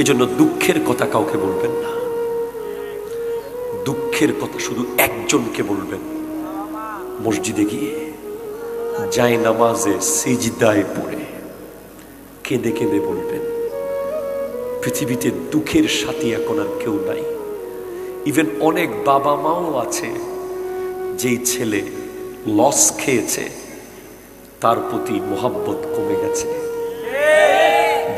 এজন্য দুঃখের কথা কাউকে বলবেন না। দুঃখের কথা শুধু একজনকে বলবেন, মসজিদে গিয়ে যায় নামাজে সিজদায় পড়ে কেঁদে কেঁদে বলবেন, পৃথিবীতে দুঃখের সাথী এখন আর কেউ নাই। ইভেন অনেক বাবা মাও আছে যেই ছেলে লস খেয়েছে তার প্রতি মোহাব্বত কমে গেছে,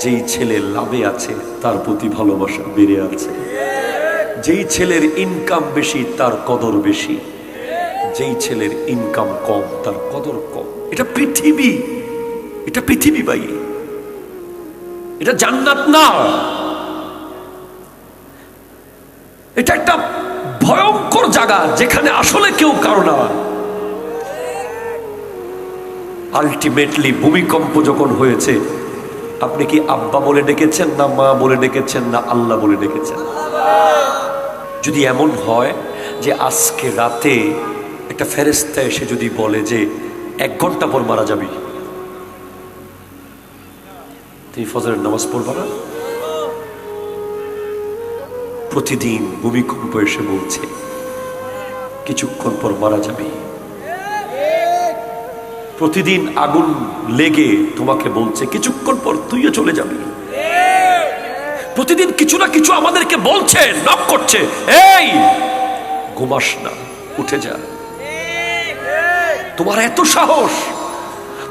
যেই ছেলে লাভে আছে তার প্রতি ভালোবাসা বেড়ে আছে, যেই ছেলের ইনকাম বেশি তার কদর বেশি, যেই ছেলের ইনকাম কম তার কদর কম। এটা পৃথিবী, এটা পৃথিবী ভাই, এটা জান্নাত না। এটা একটা ভয়ঙ্কর জায়গা যেখানে আসলে কেউ কারো না। আলটিমেটলি ভূমিকম্প যখন হয়েছে, আপনি কি আব্বা বলে ডেকেছেন না মা বলে ডেকেছেন না আল্লাহ বলে ডেকেছেন? যদি এমন হয় যে আজকে রাতে একটা ফেরেশতা এসে যদি বলে যে 1 ঘন্টা পর মারা যাবি, তুমি ফজরের নামাজ পড়বা না? প্রতিদিন ভূমিকম্প এসে বলছে কিছুক্ষণ পর মারা যাবি। প্রতিদিন আগুন লেগে তোমাকে বলছে কিছুক্ষণ পর তুইও চলে যাবি। প্রতিদিন কিছু না কিছু আমাদেরকে বলছে, নক করছে, এই ঘুমাস না, উঠে যা। তোমার এত সাহস,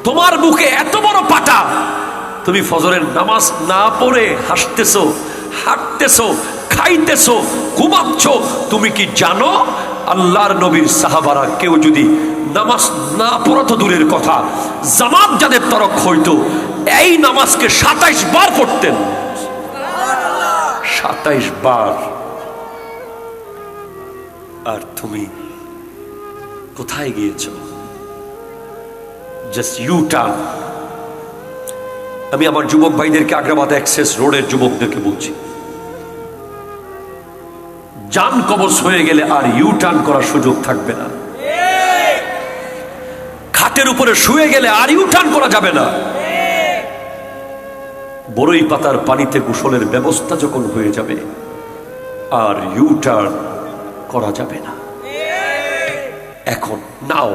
তোমার বুকে এত বড় পাটা, তুমি ফজরের নামাজ না পড়ে হাসতেছো, হাঁটতেছো, খাইতেছো, ঘুমাচ্ছ। তুমি কি জানো আল্লাহর নবীর সাহাবারা কেউ যদি নামাজ না পড়তো দূরের কথা, জামাত যাদের তরক হইতো, এই নামাজকে 27 বার পড়তেন। 27 বার। আর তুমি কোথায় গিয়েছ? Just U turn. আমি আমার যুবক ভাইদেরকে, আগ্রাবাদ এক্সেস রোডের যুবকদেরকে বলছি, জান কবজ হয়ে গেলে আর ইউ টার্ন করার সুযোগ থাকবে না। খাটের উপরে শুয়ে গেলে আর ইউ টার্ন করা যাবে না। বড়ই পাতার পানিতে গোসলের ব্যবস্থা যখন হয়ে যাবে আর ইউ টার্ন করা যাবে না। এখন নাও,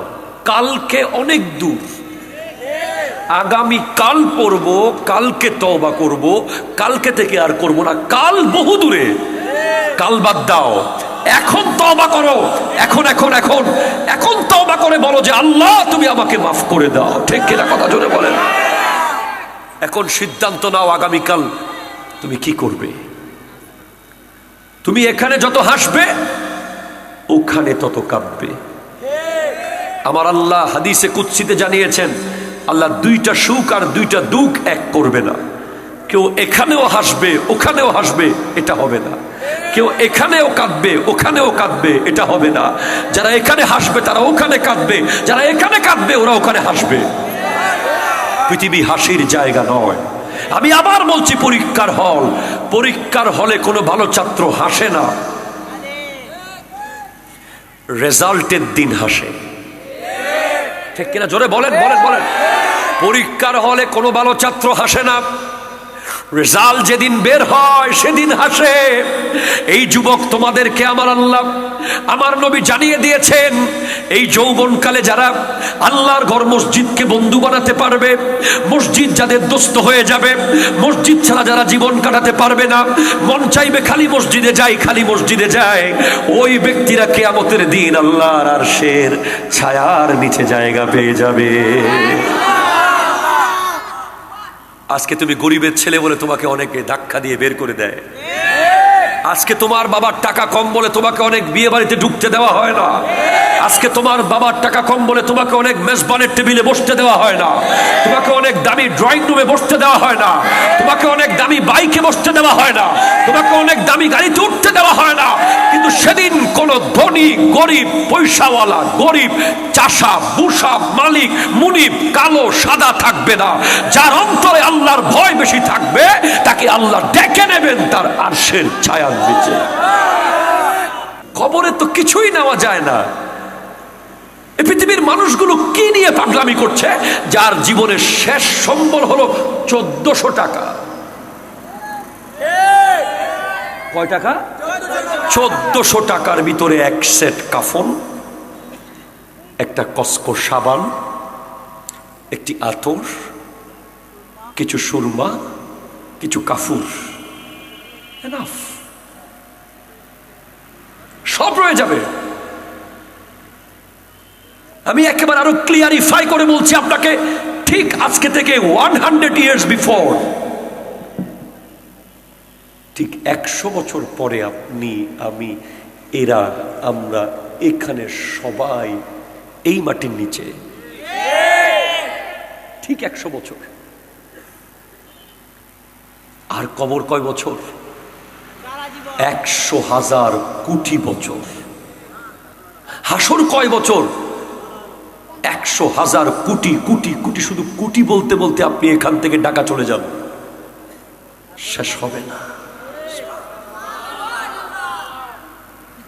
কালকে অনেক দূর, আগামী কাল পড়ব, কালকে তওবা করব, কালকে থেকে আর করব না। কাল বহু দূরে, কাল বাদ দাও, এখন তওবা করো। এখন এখন এখন এখন তওবা করে বলো যে আল্লাহ তুমি আমাকে মাফ করে দাও। ঠিক কিনা কথা জোরে বলেন। এখন সিদ্ধান্ত নাও আগামীকাল তুমি কি করবে। তুমি এখানে যত হাসবে ওখানে তত কাঁদবে। আমার আল্লাহ হাদিসে কুদসিতে জানিয়েছেন, আল্লাহ 2টা সুখ আর 2টা দুঃখ এক করবে না। কেউ এখানেও হাসবে ওখানেও হাসবে, এটা হবে না। কেউ এখানেও কাঁদবে ওখানেও কাঁদবে, এটা হবে না। যারা এখানে হাসবে তারা ওখানে কাঁদবে, যারা এখানে কাঁদবে ওরা ওখানে হাসবে। পৃথিবী হাসির জায়গা নয়। আমি আবার বলছি, পরীক্ষার হল। পরীক্ষার হলে কোনো ভালো ছাত্র হাসে না, রেজাল্টের দিন হাসে। ঠিক কিনা জোরে বলেন, বলেন বলেন। পরীক্ষার হলে কোনো ভালো ছাত্র হাসে না, রেজাল্ট যেদিন বের হয় সেদিন হাসে। এই যুবক তোমাদেরকে আমার আল্লাহ, আমার নবী জানিয়ে দিয়েছেন, এই যৌবনকালে যারা আল্লাহর ঘর মসজিদকে বন্ধু বানাতে পারবে, মসজিদ যাদের দোস্ত হয়ে যাবে, মসজিদ ছাড়া যারা জীবন কাটাতে পারবে না, মন চাইবে খালি মসজিদে যাই, খালি মসজিদে যায়, ওই ব্যক্তিরা কিয়ামতের দিন আল্লাহর আরশের ছায়ার নিচে জায়গা পেয়ে যাবে। আজকে তুমি গরিবের ছেলে বলে তোমাকে অনেকে ধাক্কা দিয়ে বের করে দেয়। আজকে তোমার বাবার টাকা কম বলে তোমাকে অনেক বিয়ে বাড়িতে ঢুকতে দেওয়া হয় না। আজকে তোমার বাবার টাকা কম বলে তোমাকে অনেক মেজবানের টেবিলে বসতে দেওয়া হয় না, তোমাকে অনেক দামি ড্রয়িং রুমে বসতে দেওয়া হয় না, তোমাকে অনেক দামি বাইকে বসতে দেওয়া হয় না, তোমাকে অনেক দামি গাড়িতে উঠতে দেওয়া হয় না। কিন্তু সেদিন কোন ধনী গরিব, পয়সাওয়ালা গরিব, চাষা বুসা, মালিক মুনিব, কালো সাদা থাকবে না। যার অন্তরে আল্লাহর ভয় বেশি থাকবে তাকে আল্লাহ ডেকে নেবেন তার আরশের ছায়ার নিচে। কবরে তো কিছুই নেওয়া যায় না। এই পৃথিবীর মানুষগুলো কি নিয়ে পাগলামি করছে, যার জীবনের শেষ সম্বল হলো 1400 টাকা। কয় টাকা? 1400 টাকার ভিতরে এক সেট কাফন, একটা কসকো সাবান, একটি আতর, কিছু সুরমা, কিছু কাফুর, এনাফ, সব রয়ে যাবে। আমি একেবারে আরো ক্লিয়ারিফাই করে বলছি আপনাকে, ঠিক আজকে থেকে 100 ইয়ার্স বিফোর, ঠিক 100 বছর পরে আপনি, আমি, এরা, আমরা এখানে সবাই এই মাটির নিচে, ঠিক 100 বছর। আর কবর কয় বছর? 100,000 কোটি বছর। হাসর কয় বছর? 100,000 কোটি কোটি কোটি। শুধু কোটি বলতে বলতে আপনি এখান থেকে ঢাকা চলে যান, শেষ হবে না।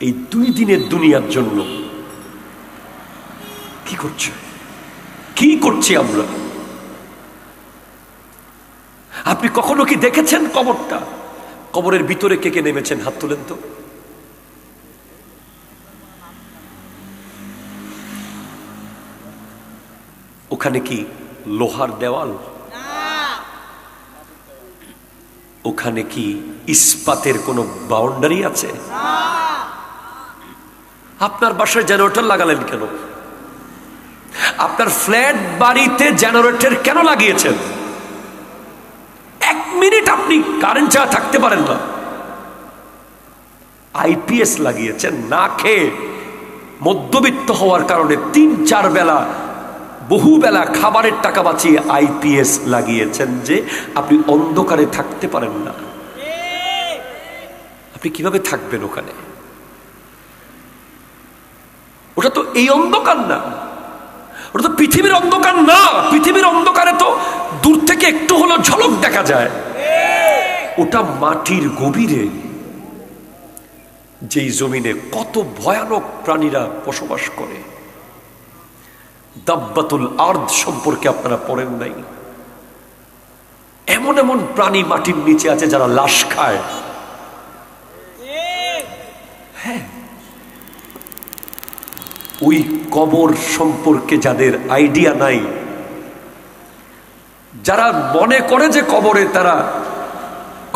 এই 2 দিনের দুনিয়ার জন্য কি করছে, কি করছি আমরা? আপনি কখনো কি দেখেছেন কবরটা? কবরের ভিতরে কে কে নেমেছেন? হাত তোলেন তো। ওখানে কি লোহার দেওয়াল? ওখানে কি ইস্পাতের কোন বাউন্ডারি আছে? আপনার বাসায় জেনারেটর লাগালেন কেন? আপনার ফ্ল্যাট বাড়িতে জেনারেটর কেন লাগিয়েছেন? 1 মিনিট আপনি কারেন্ট ছাড়া থাকতে পারেন না। আইপিএস লাগিয়েছেন না খেয়ে, মধ্যবিত্ত হওয়ার কারণে 3-4 বেলা, বহু বেলা খাবারের টাকা বাঁচিয়ে আইপিএস লাগিয়েছেন যে আপনি অন্ধকারে থাকতে পারেন না। আপনি কিভাবে থাকবেন ওখানে? ওটা তো এই অন্ধকার না, ওটা তো পৃথিবীর অন্ধকার না। পৃথিবীর অন্ধকারে তো দূর থেকে একটু হলো ঝলক দেখা যায়। ওটা মাটির গভীরে, যেই জমিনে কত ভয়ানক প্রাণীরা বসবাস করে। দাব্বাতুল আরদ সম্পর্কে আপনারা পড়েন নাই? এমন এমন প্রাণী মাটির নিচে আছে যারা লাশ খায়। হ্যাঁ, ওই কবর সম্পর্কে যাদের আইডিয়া নাই, যারা মনে করে যে কবরে, তারা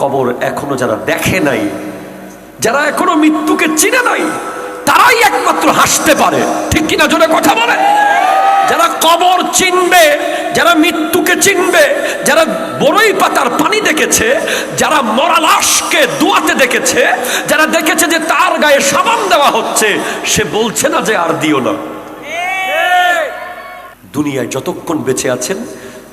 কবর এখনো যারা দেখে নাই, যারা এখনো মৃত্যুকে চিনে নাই, তারাই একমাত্র হাসতে পারে। ঠিক কিনা? জোরে কথা বলে। যারা কবর চিনবে, যারা মৃত্যুকে চিনবে, যারা বড়ই পাতার পানি দেখেছে, যারা মরা লাশকে দুয়াতে দেখেছে, যারা দেখেছে যে তার গায়ে সাবান দেওয়া হচ্ছে, সে বলছে না যে আর দিও না। দুনিয়ায় যতক্ষণ বেঁচে আছেন,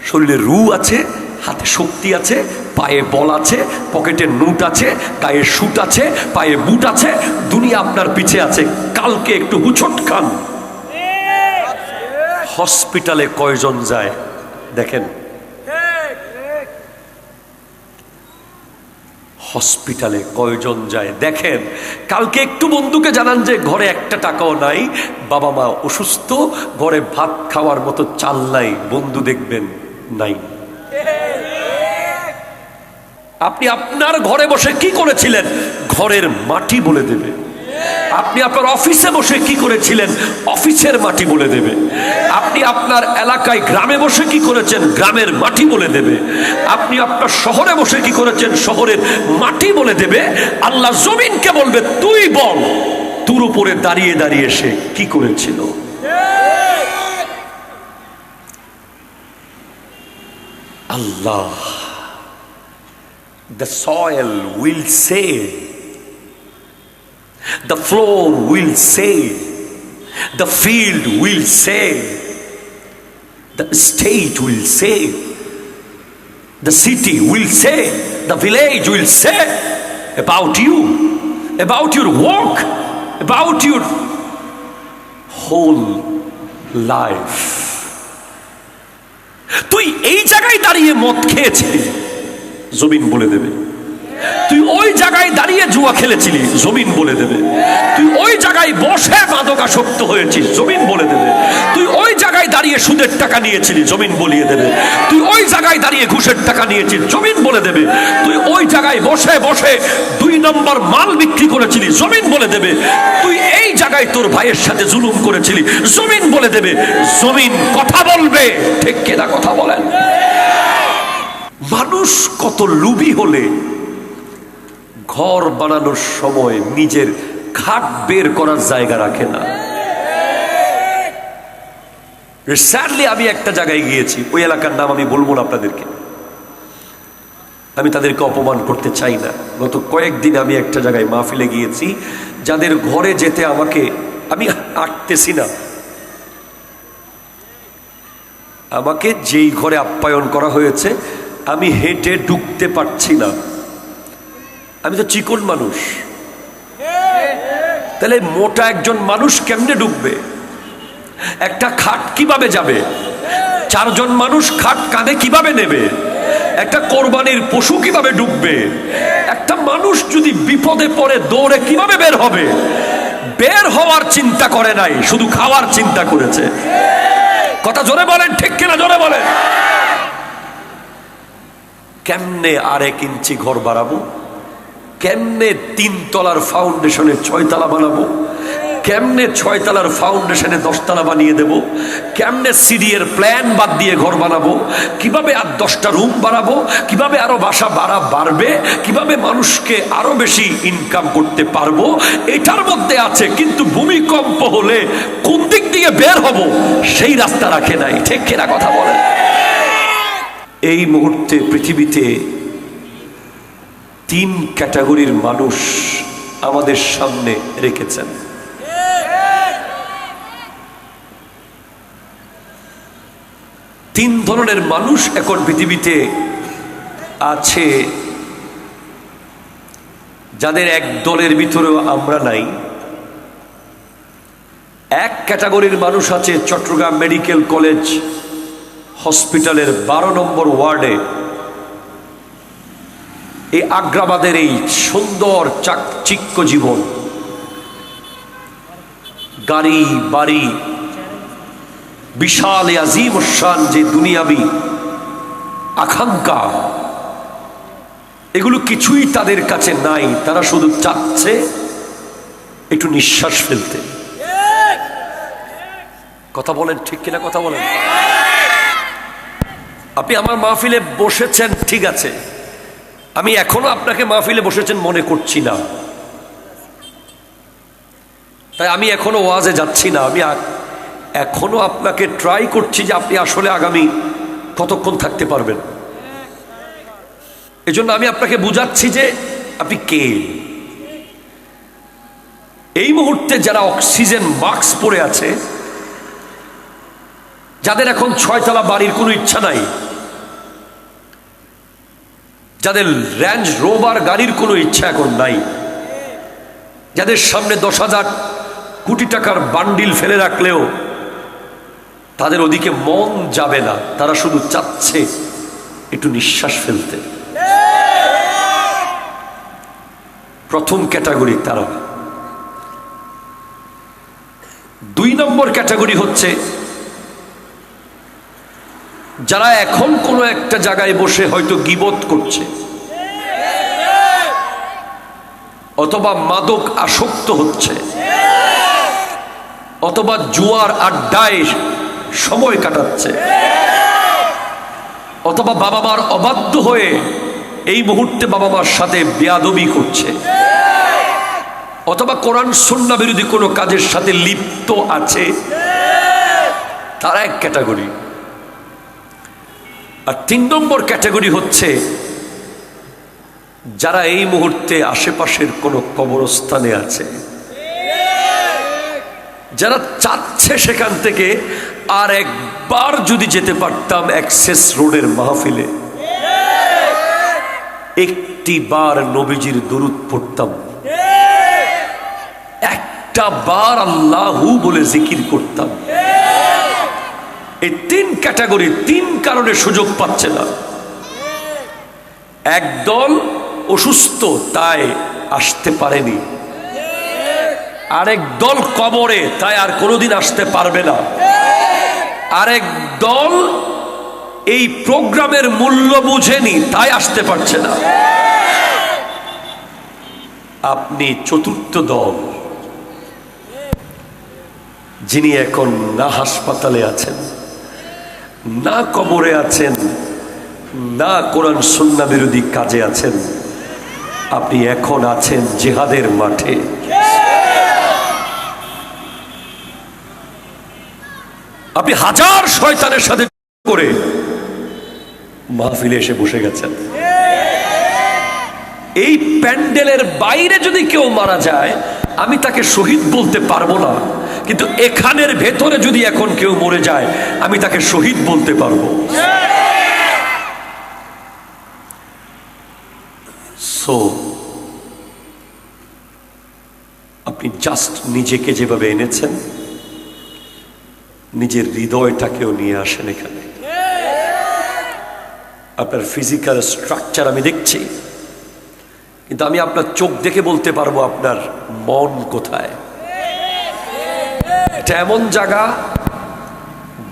শরীরে রূহ আছে, হাতে শক্তি আছে, পায়ে বল আছে, পকেটে নোট আছে, গায়ে সুট আছে, পায়ে বুট আছে, দুনিয়া আপনার পিছে আছে। কালকে একটু হুচট খান। হসপিটালে কয়জন যায় দেখেন? হসপিটালে কয়জন যায় দেখেন? কালকে একটু বন্ধুকে জানান যে ঘরে 1 টাকাও নাই, বাবা মা অসুস্থ, ঘরে ভাত খাওয়ার মতো চাল নাই, বন্ধু দেখবেন নাই। আপনি আপনার ঘরে বসে কি করেছিলেন? ঘরের মাটি বলে দেবে। আপনি আপনার অফিসে বসে কি করেছিলেন? অফিসের মাটি বলে দেবে। আপনি আপনার এলাকায় গ্রামে বসে কি করেছেন? গ্রামের মাটি বলে দেবে। আপনি আপনার শহরে বসে কি করেছেন? শহরের মাটি বলে দেবে। আল্লাহ জমিনকে বলবে, তুই বল তোর উপরে দাঁড়িয়ে দাঁড়িয়ে সে কি করেছিল। আল্লাহ, the soil will say, the floor will say, the field will say, the state will say, the city will say, the village will say about you, about your work, about your whole life. তুই এই জায়গায় দাঁড়িয়ে মদ খেয়েছিস, জমিন বলে দেবে। তুই ওই জায়গায় দাঁড়িয়ে জুয়া খেলেছিলি, জমিন বলে দেবে। তুই ওই জায়গায় বসে মাদকাসক্ত হয়েছিস, জমিন বলে দেবে। তুই ওই জায়গায় দাঁড়িয়ে সুদের টাকা নিয়েছিলি, জমিন বলিয়ে দেবে। তুই ওই জায়গায় দাঁড়িয়ে ঘুষের টাকা নিয়েছিস, জমিন বলে দেবে। তুই ওই জায়গায় বসে বসে 2 নম্বর মাল বিক্রি করেছিলি, জমিন বলে দেবে। তুই এই জায়গায় তোর ভাইয়ের সাথে জুলুম করেছিলি, জমিন বলে দেবে। জমিন কথা বলবে, ঠিক কিনা কথা বলেন? মানুষ কত লোভী হলে ঘর বানানোর সময় নিজের খাট বের করার জায়গা রাখে না। রিসেন্টলি আমি একটা জায়গায় গিয়েছি, ওই এলাকার নাম আমি বলবো না আপনাদেরকে, আমি তাদেরকে অপমান করতে চাই না। গত কয়েকদিন আমি একটা জায়গায় মাহফিলে গিয়েছি, যাদের ঘরে যেতে আমি আটতেছি না, আমাকে যেই ঘরে আপ্যায়ন করা হয়েছে আমি হেঁটে ঢুকতে পারছি না। আমি তো চিকন মানুষ, তাহলে মোটা একজন মানুষ কেমনে ঢুকবে? একটা খাট কিভাবে যাবে? 4 জন মানুষ খাট কাঁধে কিভাবে নেবে? একটা কোরবানির পশু কিভাবে ঢুকবে? একটা মানুষ যদি বিপদে পড়ে দৌড়ে কিভাবে বের হবে? বের হওয়ার চিন্তা করে নাই, শুধু খাওয়ার চিন্তা করেছে। কথা জোরে বলেন, ঠিক কিনা জোরে বলেন। কেমনে 1.5 ইঞ্চি ঘর বাড়াবো? কেমনে 3 তলার ফাউন্ডেশনে 6 তলা বানাবো? কেমনে 6 তলার ফাউন্ডেশনে 10 তলা বানিয়ে দেব? কেমনে সিডি এর প্ল্যান বাদ দিয়ে ঘর বানাবো? কিভাবে আর 10টা রুম বাড়াবো? কিভাবে আরো বাসা বাড়বে? কিভাবে মানুষকে আরো বেশি ইনকাম করতে পারবো? এটার মধ্যে আছে, কিন্তু ভূমিকম্প হলে কোন দিক দিয়ে বের হব সেই রাস্তা রাখে নাই, ঠিক কিনা কথা বলেন? এই মুহূর্তে পৃথিবীতে 3 ক্যাটাগরির মানুষ আমাদের সামনে রেখেছেন। 3 ধরনের মানুষ এখন পৃথিবীতে আছে, যাদের এক দলের ভিতরেও আমরা নাই। এক ক্যাটাগরির মানুষ আছে চট্টগ্রাম মেডিকেল কলেজ হসপিটালের 12 নম্বর ওয়ার্ডে, এই আগ্রাবাদের এই সুন্দর চাকচিক্য জীবন, গাড়ি বাড়ি, বিশাল আজিম শান যে দুনিয়াবি আকাঙ্ক্ষা, এগুলো কিছুই তাদের কাছে নাই। তারা শুধু চাচ্ছে একটু নিঃশ্বাস ফেলতে। কথা বলেন, ঠিক কিনা কথা বলেন? আপনি আমার মাহফিলে বসেছেন, ঠিক আছে, আমি এখনো আপনাকে মাহফিলে বসেছেন মনে করছি না, তাই আমি এখনো ওয়াজে যাচ্ছি না। আমি এখনো আপনাকে ট্রাই করছি যে আপনি আসলে আগামী কতক্ষণ থাকতে পারবেন। এজন্য আমি আপনাকে বুঝাচ্ছি যে আপনি কে। এই মুহূর্তে যারা অক্সিজেন মাস্ক পরে আছে, যাদের এখন 6 তলা বাড়ির কোনো ইচ্ছা নাই, যাদের রেঞ্জ রোভার গাড়ির কোনো ইচ্ছা এখন নাই, যাদের সামনে 10,000 কোটি টাকার বান্ডিল ফেলে রাখলেও তাদের ওদিকে মন যাবে না, তারা শুধু চাচ্ছে একটু নিঃশ্বাস ফেলতে। প্রথম ক্যাটাগরি তারা। 2 নম্বর ক্যাটাগরি হচ্ছে যারা এখন কোনো একটা জায়গায় বসে হয়তো গীবত করছে, অথবা মাদক আসক্ত হচ্ছে, অথবা জুয়ার আড্ডায় সময় কাটাচ্ছে, অথবা বাবা মার অবাধ্য হয়ে এই মুহূর্তে বাবা মার সাথে বেয়াদবি করছে, অথবা কোরআন সুন্নাহ বিরোধী কোনো কাজের সাথে লিপ্ত আছে, তারা এক ক্যাটাগরি। আর 3 নম্বর ক্যাটাগরি হচ্ছে যারা এই মুহূর্তে আশেপাশের কোনো কবরস্থানে আছে, যারা চাচ্ছে সেখান থেকে আর একবার যদি যেতে পারতাম অ্যাক্সেস রোডের মাহফিলে, একটি বার নবীজির দরুদ পড়তাম, একটা বার আল্লাহু বলে জিকির করতাম। এই 3 ক্যাটাগরি 3 কারণে সুযোগ পাচ্ছে না। একদল অসুস্থ তাই আসতে পারেনি, আরেক দল কবরে তাই আর কোনোদিন আসতে পারবে না, আরেক দল এই প্রোগ্রামের মূল্য বুঝেনি তাই আসতে পারছে না। আপনি চতুর্থ দল, যিনি এখন না হাসপাতালে আছেন, না কবরে আছেন, না কোরআন সুন্নাহ বিরোধী কাজে আছেন, আপনি এখন আছেন জিহাদের মাঠে। আপনি হাজার শয়তানের সাথে করে মাহফিলে এসে বসে গেছেন। এই প্যান্ডেলের বাইরে যদি কেউ মারা যায় আমি তাকে শহীদ বলতে পারবো না, কিন্তু এখানের ভেতরে যদি এখন কেউ মরে যায় আমি তাকে শহীদ বলতে পারবো। সো আপনি জাস্ট নিজেকে যেভাবে এনেছেন নিজের হৃদয়টাকেও নিয়ে আসেন এখানে। আপনার ফিজিক্যাল স্ট্রাকচার আমি দেখছি, কিন্তু আমি আপনার চোখ দেখে বলতে পারবো আপনার মন কোথায়। এটা এমন জায়গা,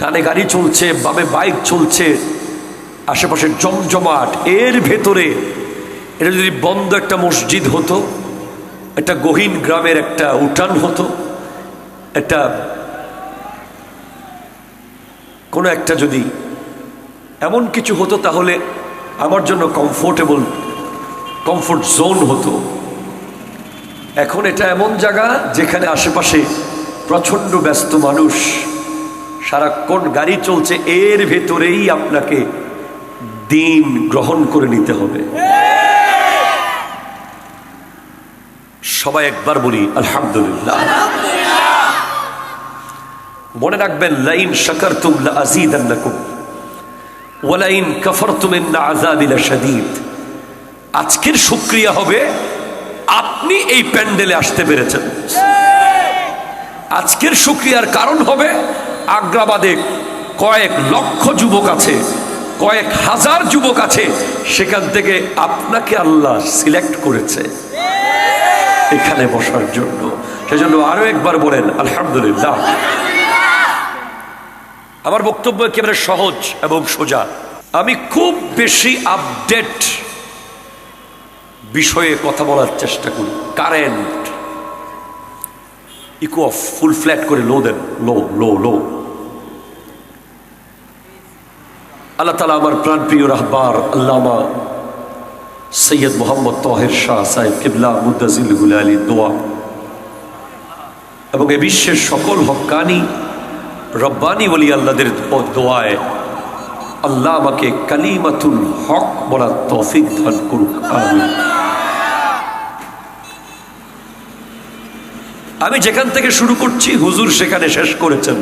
ডানে গাড়ি চলছে, বামে বাইক চলছে, আশেপাশে জমজমাট, এর ভেতরে এটা যদি বন্ধ একটা মসজিদ হতো, একটা গহীন গ্রামের একটা উঠান হতো, একটা কোনো একটা যদি এমন কিছু হতো তাহলে আমার জন্য কমফোর্ট জোন হতো। এখন এটা এমন জায়গা যেখানে আশেপাশে প্রচন্ড ব্যস্ত মানুষ, সারাক্ষণ গাড়ি চলছে, এর ভেতরেই আপনাকে দিন গ্রহণ করে নিতে হবে। সবাই একবার বলি আলহামদুলিল্লাহ। মনে রাখবেন, লাইন শাকারতুম লাযীদান্নাকুম ওয়া লাইন কাফারতুম ইন্না আযাবি লাশাদীদ। আজকের শুকরিয়া হবে আপনি এই প্যান্ডেলে আসতে পেরেছেন। আজকের শুকরিয়ার কারণ হবে আগ্রাবাদে কয়েক লক্ষ যুবক আছে, কয়েক হাজার যুবক আছে, সেখান থেকে আপনাকে আল্লাহ সিলেক্ট করেছে এখানে বসার জন্য। সেজন্য আরো একবার বলেন আলহামদুলিল্লাহ। আমার বক্তব্য একেবারে সহজ এবং সোজা। আমি খুব বেশি আপডেট বিষয়ে কথা বলার চেষ্টা করি। Current echo off, full flat করে লো দেন, লো লো লো। আল্লাহ তাআলা আমার প্রাণপ্রিয় রাহবার আল্লামা সৈয়দ মোহাম্মদ তাহের শাহ সাহেব কিবলা মুদ্দাজিলুল আলী দোয়া এবং এ বিশ্বের সকল হক্কানি রব্বানি ওলি আল্লাহদের দোয়ায় আল্লাহ আমাকে কালিমাতুল হক বলার তৌফিক দান করুক, আমিন। আমি যেখান থেকে শুরু করছি হুজুর সেখানে শেষ করেছেন।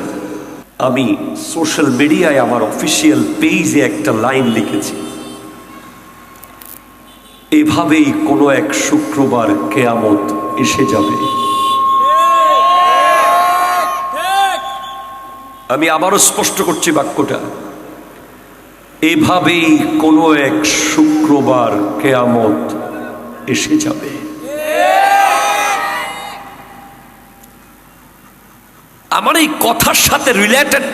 আমি সোশ্যাল মিডিয়ায় আমার অফিসিয়াল পেজে একটা লাইন লিখেছি, এভাবেই কোনো এক শুক্রবার কিয়ামত এসে যাবে। আমি আবারও স্পষ্ট করছি বাক্যটা, এভাবেই কোনো এক শুক্রবার কিয়ামত এসে যাবে। আমার এই কথার সাথে রিলেটেড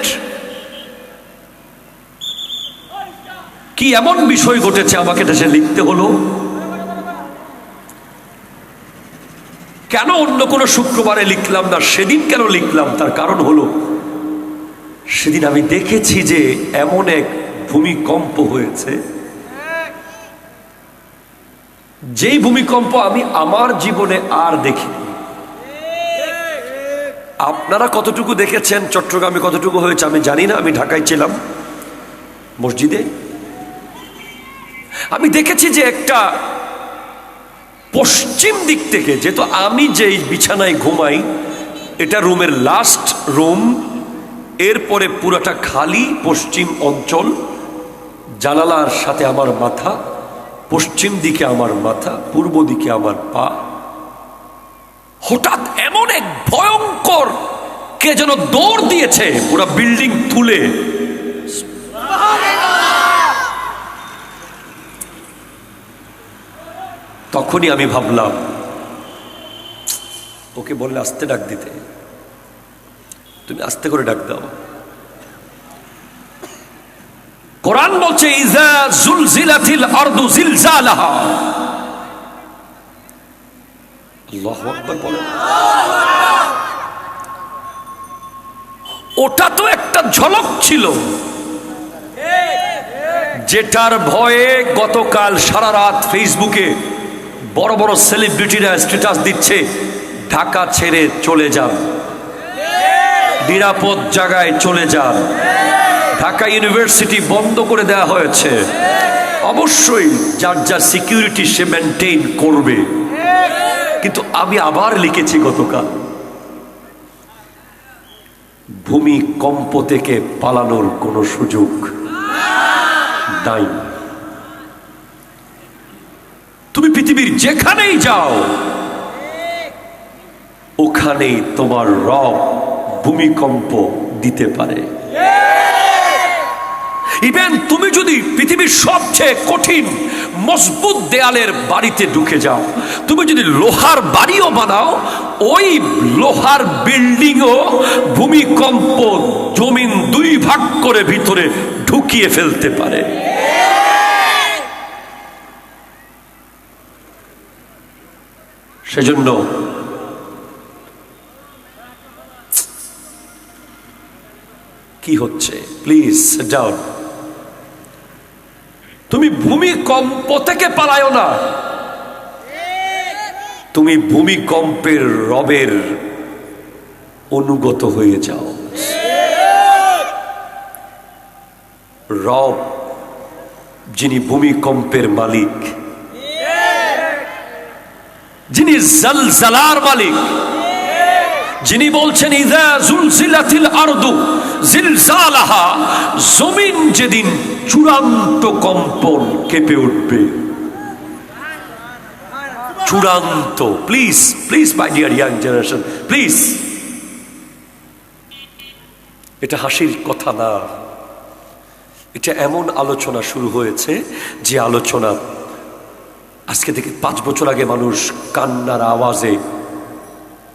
কি এমন বিষয় ঘটেছে আমাকে দেশে লিখতে হলো? কেন অন্য কোনো শুক্রবারে লিখলাম না, সেদিন কেন লিখলাম? তার কারণ হলো সেদিন আমি দেখেছি যে এমন এক ভূমিকম্প হয়েছে, যেই ভূমিকম্প আমি আমার জীবনে আর দেখিনি। আপনারা কতটুকু দেখেছেন, চট্টগ্রামে কতটুকু হয়েছে আমি জানি না। আমি ঢাকায় ছিলাম মসজিদে, আমি দেখেছি যে একটা পশ্চিম দিক থেকে, যেহেতু আমি যেই বিছানায় ঘুমাই এটা রুমের লাস্ট রুম, এরপরে পুরাটা খালি পশ্চিম অঞ্চল, জানালার সাথে আমার মাথা, পশ্চিম দিকে আমার মাথা, পূর্ব দিকে আমার পা। হঠাৎ এমন এক ভয়ঙ্কর কে যেন দৌড় দিয়েছে পুরা বিল্ডিং তুলে। তখনই আমি ভাবলাম ওকে বললে আস্তে ডাক দিতে, তুমি আস্তে করে ডাক দাও। কোরআন বলছে ইযা যুলজিলাতিল আরদু জিলজালাহা। আল্লাহু আকবার বলেন। ওটা তো একটা ঝলক ছিল, যেটার ভয়ে গতকাল সারা রাত ফেসবুকে বড় বড় সেলিব্রিটিরা স্ট্যাটাস দিচ্ছে ঢাকা ছেড়ে চলে যান, নিরাপদ জায়গায় চলে যান, ঢাকা ইউনিভার্সিটি বন্ধ করে দেওয়া হয়েছে। অবশ্যই যার যার সিকিউরিটি সে মেনটেইন করবে, কিন্তু আমি আবার লিখেছি গতকাল ভূমিকম্প থেকে পালানোর কোনো সুযোগ নাই। তুমি পৃথিবীর যেখানেই যাও ওখানেই তোমার রব ভূমিকম্প দিতে পারে। ইভেন তুমি যদি পৃথিবীর সবচেয়ে কঠিন মজবুত দেয়ালের বাড়িতে ঢুকে যাও, তুমি যদি লোহার বাড়িও বানাও, ওই লোহার বিল্ডিংও ভূমিকম্প জমিন দুই ভাগ করে ভিতরে ঢুকিয়ে ফেলতে পারে। সেজন্য কি হচ্ছে, প্লিজ সিট ডাউন। তুমি ভূমিকম্প থেকে পালায়ও না, তুমি ভূমিকম্পের রবের অনুগত হয়ে যাও। রব যিনি ভূমিকম্পের মালিক, যিনি জলজলার মালিক, যিনি বলছেন ইযা যুলজিলাতিল আরদু জিলজালাহা, জমিন যেদিন চূড়ান্ত কম্পন কেঁপে উঠবে, চূড়ান্ত। Please please my dear young generation, please, এটা হাসির কথা না, এটা এমন আলোচনা শুরু হয়েছে যে আলোচনা আজকে থেকে 5 বছর আগে মানুষ কান্নার আওয়াজে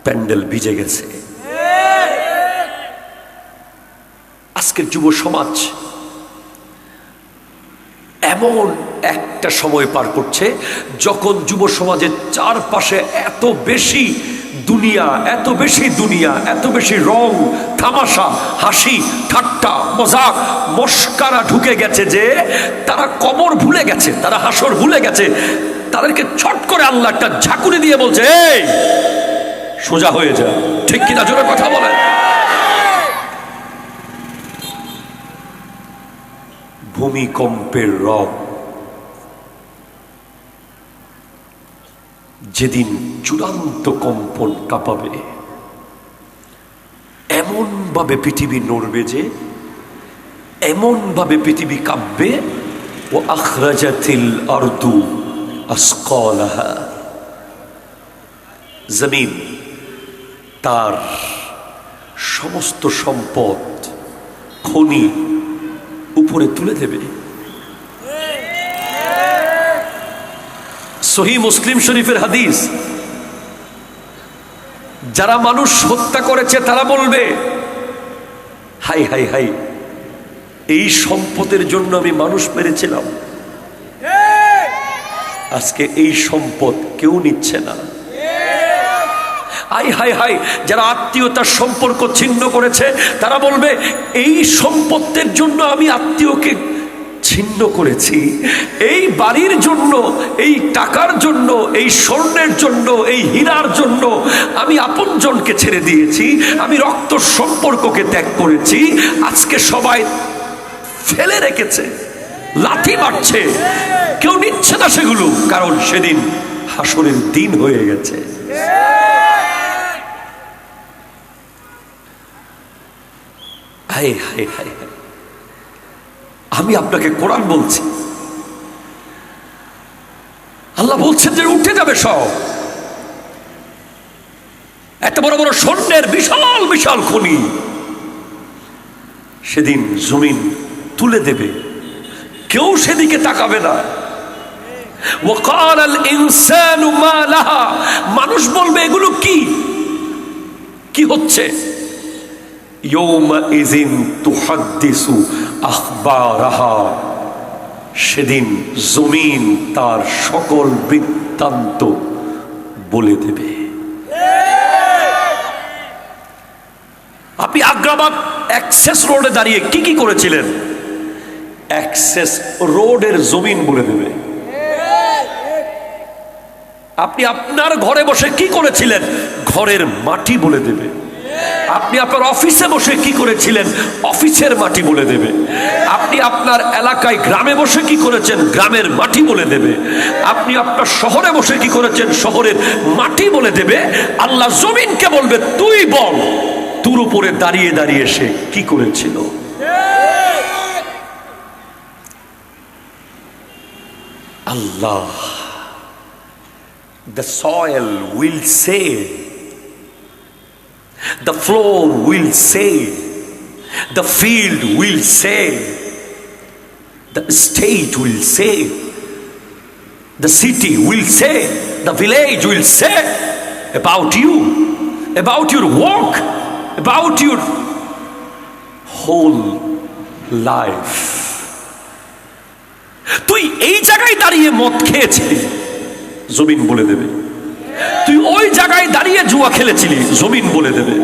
প্যান্ডেল ভিজে গেছে। আজকের যুব সমাজ এমন একটা সময় পার করছে যখন যুব সমাজের চারপাশে এত বেশি দুনিয়া, এত বেশি দুনিয়া, এত বেশি রং তামাশা, হাসি ঠাট্টা মজাক মস্কারা ঢুকে গেছে যে তারা কবর ভুলে গেছে, তারা হাসর ভুলে গেছে। তাদেরকে ছট করে আল্লাহ একটা ঝাঁকুনি দিয়ে বলছে এই সোজা হয়ে যা। ঠিক কিনা জোরে কথা বলেন। ভূমিকম্পের রব যেদিন চূড়ান্ত কম্পন কাঁপাবে, এমন ভাবে পৃথিবী নড়বে যে, এমন ভাবে পৃথিবী কাঁপবে, ও আখরাজাতিল আরদু আসকালাহা, জমিন তার সমস্ত সম্পদ খনি উপরে তুলে দেবে। সহিহ মুসলিম শরীফের হাদিস, যারা মানুষ হত্যা করেছে তারা বলবে হাই হাই হাই, এই সম্পদের জন্য আমি মানুষ মেরেছিলাম, আজকে এই সম্পদ কেউ নিচ্ছে না। হাই হাই হাই, যারা আত্মীয়তার সম্পর্ক ছিন্ন করেছে তারা বলবে এই সম্পত্তির জন্য আমি আত্মীয়কে ছিন্ন করেছি, এই বাড়ির জন্য, এই টাকার জন্য, এই স্বর্ণের জন্য, এই হীরার জন্য আমি আপনজনকে ছেড়ে দিয়েছি, আমি রক্ত সম্পর্ককে ত্যাগ করেছি। আজকে সবাই ফেলে রেখেছে, লাথি মারছে, কেউ নিচ্ছে না সেগুলো, কারণ সেদিন হাসরের দিন হয়ে গেছে। হাই হাই হাই হাই, আমি আপনাকে কোরআন বলছি, আল্লাহ বলছেন যে উঠে যাবে সব। এত বড় বড় স্বর্ণের বিশাল বিশাল খনি সেদিন জমিন তুলে দেবে, কেউ সেদিকে তাকাবে না। ওয়াকালাল ইনসানু মা লাহা, মানুষ বলবে এগুলো কি কি হচ্ছে? ইয়াউমাইযিন তুহাদ্দিসু আখবারাহা, সেদিন জমিন তার সকল বৃত্তান্ত বলে দেবে। আপনি আগ্রাবাদ অ্যাক্সেস রোডে দাঁড়িয়ে কি কি করেছিলেন? অ্যাক্সেস রোডের জমিন বলে দেবে। আপনি আপনার ঘরে বসে কি করেছিলেন? ঘরের মাটি বলে দেবে। আপনি আপনার অফিসে বসে কি করেছিলেন? অফিসের মাটি বলে দেবে। আপনি আপনার এলাকায় গ্রামে বসে কি করেছেন? গ্রামের মাটি বলে দেবে। আপনি আপনার শহরে বসে কি করেছেন? শহরের মাটি বলে দেবে। আল্লাহ জমিনকে বলবে, তুই বল তোর উপরে দাঁড়িয়ে দাঁড়িয়ে সে কি করেছিল। আল্লাহ, the soil will say, the floor will say, the field will say, the state will say, the city will say, the village will say about you, about your work, about your whole life. তুই এই জায়গায় দাঁড়িয়ে মদ খেয়েছিলি, জমিন বলে দেবে। তুই ওই জায়গায় দাঁড়িয়ে জুয়া খেলেছিলি, জমিন বলে দেবে।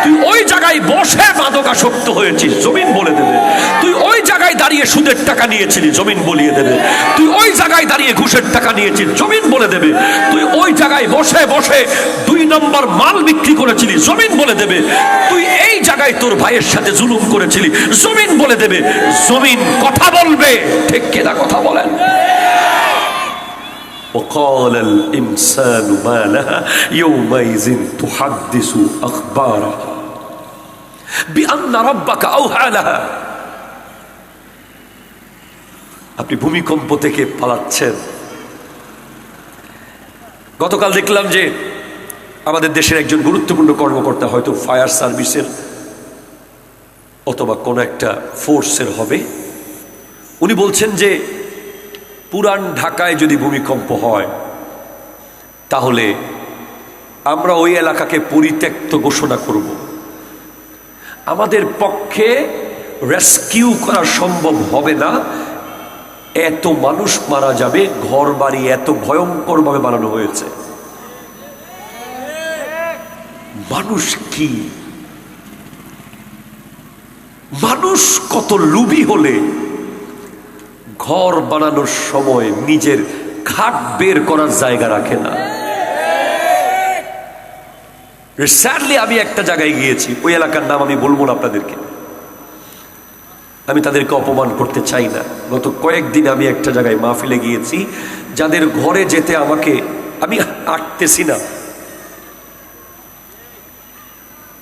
তুই ওই জায়গায় বসে মাদকাসক্ত হয়েছিস, জমিন বলে দেবে। তুই ওই জায়গায় দাঁড়িয়ে সুদের টাকা নিয়েছিলি, জমিন বলিয়ে দেবে। তুই ওই জায়গায় দাঁড়িয়ে ঘুষের টাকা নিয়েছিস, জমিন বলে দেবে। তুই ওই জায়গায় বসে বসে 2 নম্বর মাল বিক্রি করেছিলি, জমিন বলে দেবে। তুই এই জায়গায় তোর ভাইয়ের সাথে জুলুম করেছিলি, জমিন বলে দেবে। জমিন কথা বলবে, ঠিক কিনা কথা বলেন? وقال الإنسان ما لها يومئذ تحدث أخبارها بأن ربك أوحى لها। আপনি ভূমিকম্প থেকে পালাচ্ছেন। গতকাল দেখলাম যে আমাদের দেশের একজন গুরুত্বপূর্ণ কর্মকর্তা, হয়তো ফায়ার সার্ভিসের অথবা কোন একটা ফোর্সের হবে, উনি বলছেন যে পুরান ঢাকায় যদি ভূমিকম্প হয় তাহলে আমরা ওই এলাকাকে পরিত্যক্ত ঘোষণা করব। আমাদের পক্ষে রেস্কিউ করা সম্ভব হবে না, এত মানুষ মারা যাবে, ঘর বাড়ি এত ভয়ঙ্করভাবে বানানো হয়েছে। মানুষ কি, মানুষ কত লোভী হলে ঘর বানানোর সময় নিজের খাট বের করার জায়গা রাখে না। রিসেন্টলি আমি একটা জায়গায় গিয়েছি, ওই এলাকার নাম আমি বলবো না আপনাদেরকে, আমি তাদেরকে অপমান করতে চাই না। গত কয়েকদিন আমি একটা জায়গায় মাহফিলে গিয়েছি, যাদের ঘরে যেতে আমি হাঁটতেছি না,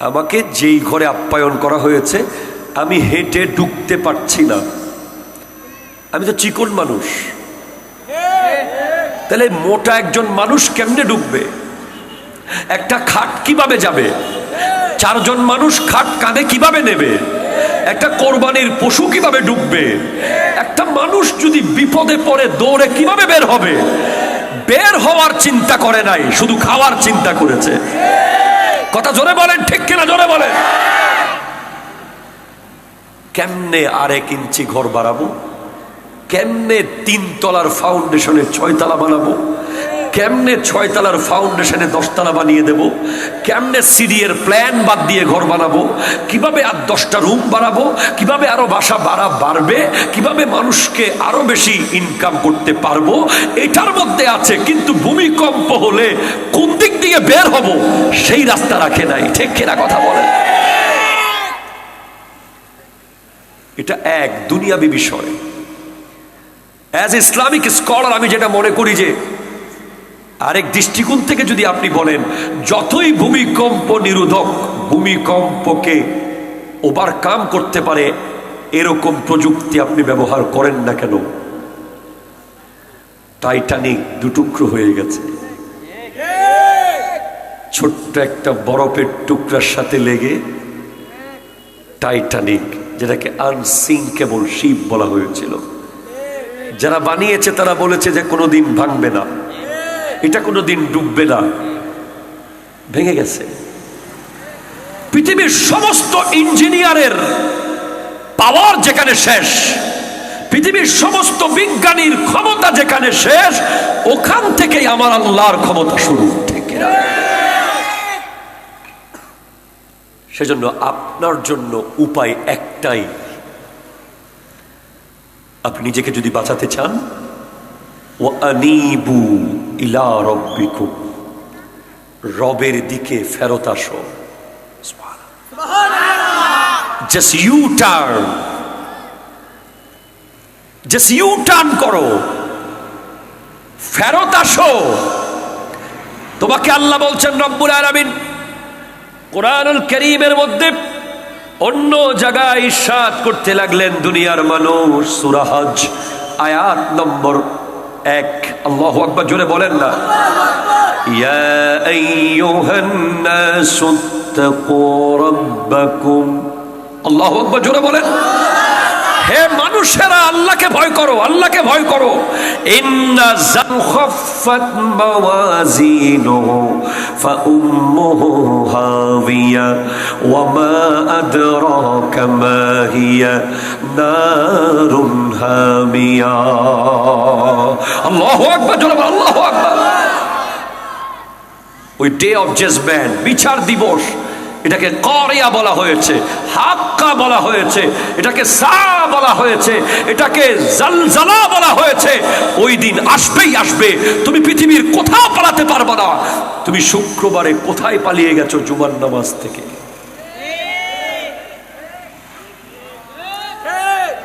আমাকে যেই ঘরে আপ্যায়ন করা হয়েছে আমি হেঁটে ঢুকতে পারছি না। আমি তো চিকন মানুষ, তাহলে মোটা একজন মানুষ কেমনে ঢুকবে? একটা খাট কিভাবে যাবে? 4 জন মানুষ খাট কাঁধে কিভাবে নেবে? একটা কোরবানির পশু কিভাবে ঢুকবে? একটা মানুষ যদি বিপদে পড়ে দৌড়ে কিভাবে বের হবে? বের হওয়ার চিন্তা করে নাই, শুধু খাওয়ার চিন্তা করেছে। কথা জোরে বলেন, ঠিক কিনা জোরে বলেন। কেমনে 1 ইঞ্চি ঘর বাড়াবো? কেমনে 3 তলার ফাউন্ডেশনে 6 তলা বানাবো? কেমনে 6 তলার ফাউন্ডেশনে 10 তলা বানিয়ে দেব? কেমনে সিডিএর প্ল্যান বাদ দিয়ে ঘর বানাবো? কিভাবে আর 10টা রুম বানাবো? কিভাবে আরো বাসা বাড়বে? কিভাবে মানুষকে আরো বেশি ইনকাম করতে পারবো? এটার মধ্যে আছে, কিন্তু ভূমিকম্প হলে কোন দিক দিয়ে বের হব সেই রাস্তা রাখে নাই। ঠিক কিনা কথা বলেন? এটা এক দুনিয়াবী বিষয়। অ্যাজ ইসলামিক স্কলার আমি যেটা মনে করি যে আরেক দৃষ্টিকোণ থেকে যদি আপনি বলেন, যতই ভূমিকম্প নিরোধক, ভূমিকম্পকে ওভারকাম করতে পারে এরকম প্রযুক্তি আপনি ব্যবহার করেন না কেন, টাইটানিক 2 টুকরো হয়ে গেছে। ছোট্ট একটা বরফের টুকরার সাথে লেগে টাইটানিক, যেটাকে আনসিঙ্কেবল শিপ বলা হয়েছিল, যারা বানিয়েছে তারা বলেছে যে কোনোদিন ভাঙবে না, এটা কোনোদিন ডুববে না, ভেঙে গেছে। পৃথিবীর সমস্ত ইঞ্জিনিয়ারের পাওয়ার যেখানে শেষ, পৃথিবীর সমস্ত বিজ্ঞানীর ক্ষমতা যেখানে শেষ, ওখান থেকেই আমার আল্লাহর ক্ষমতা শুরু। ঠিক না? সেজন্য আপনার জন্য উপায় একটাই, আপনি নিজেকে যদি বাঁচাতে চান, ওয়া আনিবু ইলা রাব্বিকুম, রবের দিকে ফেরত আসো। Just U turn, just U turn করো, ফেরত আসো। তোমাকে আল্লাহ বলছেন রব্বুল আলামিন কোরআনুল কারীমের মধ্যে অন্য জায়গায় ইরশাদ করতে লাগলেন, দুনিয়ার মানুষ, সূরা হজ আয়াত নম্বর 1, আল্লাহু আকবার, জোরে বলেন না। ইয়া আইয়ুহান নাসু তাকু রাব্বাকুম, আল্লাহু আকবার, জোরে বলেন। হে মানুষেরা, আল্লাহকে ভয় করো, আল্লাহকে ভয় করো। ইন্না যানখাফাত মাওয়াজিনুহু ফাউম্মুহু হাবিয়া ওয়া মা আদরাকা মা হিয়া নারুন হামিয়া। আল্লাহু আকবার, জোরে বলেন আল্লাহু আকবার। ওই ডে অফ জাজমেন্ট, বিচার দিবস, এটাকে করিয়া বলা হয়েছে, হাক্কা বলা হয়েছে, এটাকে সা বলা হয়েছে, এটাকে জালজালা বলা হয়েছে। ওই দিন আসবেই আসবে, তুমি পৃথিবীর কোথাও পালাতে পারবে না। তুমি শুক্রবারে কোথায় পালিয়ে গেছো জুমার নামাজ থেকে?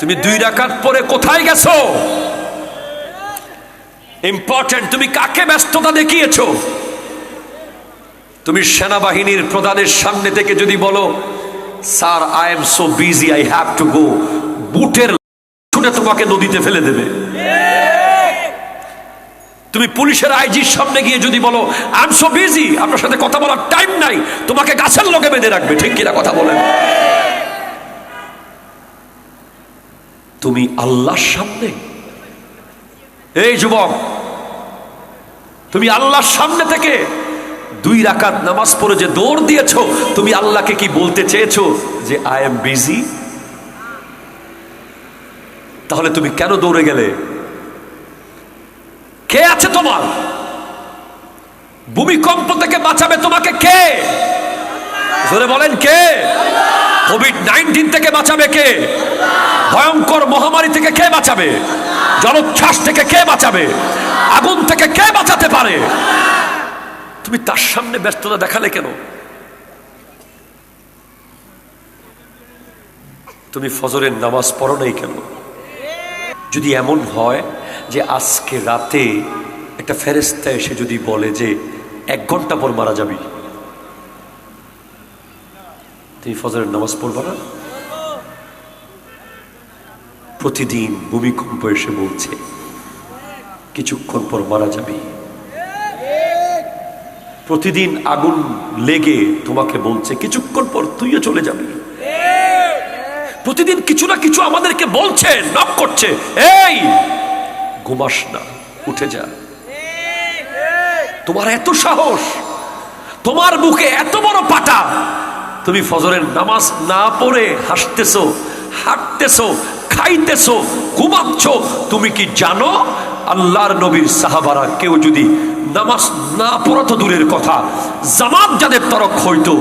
তুমি 2 রাকাত পরে কোথায় গেছো? ইম্পর্টেন্ট, তুমি কাকে ব্যস্ততা দেখিয়েছো? তুমি সেনাবাহিনীর প্রধানের সামনে থেকে যদি বলো, sir I am so busy, I have to go, বুটের ছুটে তোমাকে নদীতে ফেলে দেবে। তুমি পুলিশের আইজির সামনে গিয়ে যদি বলো আই এম সো বিজি, আপনার সাথে কথা বলার টাইম নাই, তোমাকে গাছের লগে বেঁধে রাখবে। ঠিক কিনা কথা বলেন? তুমি আল্লাহর সামনে, এই যুবক, তুমি আল্লাহর সামনে থেকে 2 রাকাত নামাজ পড়ে যে দৌড় দিয়েছো, তুমি আল্লাহকে কি বলতে চেয়েছো যে আই এম বিজি? তাহলে তুমি কেন দৌড়ে গেলে? কে আছে তোমার? ভূমিকম্প থেকে বাঁচাবে তোমাকে কে? জোরে বলেন কে? কোভিড-19 থেকে বাঁচাবে কে? ভয়ঙ্কর মহামারী থেকে কে বাঁচাবে? জলোচ্ছ্বাস থেকে কে বাঁচাবে? আগুন থেকে কে বাঁচাতে পারে? তুমি তার সামনে ব্যস্ততা দেখালে কেন? তুমি ফজরের নামাজ পড়ো নাই কেন? যদি এমন হয় যে আজকে রাতে একটা ফেরেশতা এসে যদি বলে যে 1 ঘন্টা পর মারা যাবি, তুমি ফজরের নামাজ পড়বা না? প্রতিদিন ভূমিকম্প এসে বলছে কিছুক্ষণ পর মারা যাবি। প্রতিদিন আগুন লেগে তোমাকে বলছে কিছুক্ষণ পর তুইও চলে যাবি। প্রতিদিন কিছু না কিছু আমাদেরকে বলছে, নক করছে, এই ঘুমাস না, উঠে যা। তোমার এত সাহস, তোমার বুকে এত বড় পাটা, তুমি ফজরের নামাজ না পড়ে হাসতেছো, হাঁটতেছো, খাইতেছো, ঘুমাচ্ছ। তুমি কি জানো আল্লাহর নবীর সাহাবারা কেউ যদি নামাজ না পড়া তো দূরের কথা, জামাত যাদের তরক হইতো,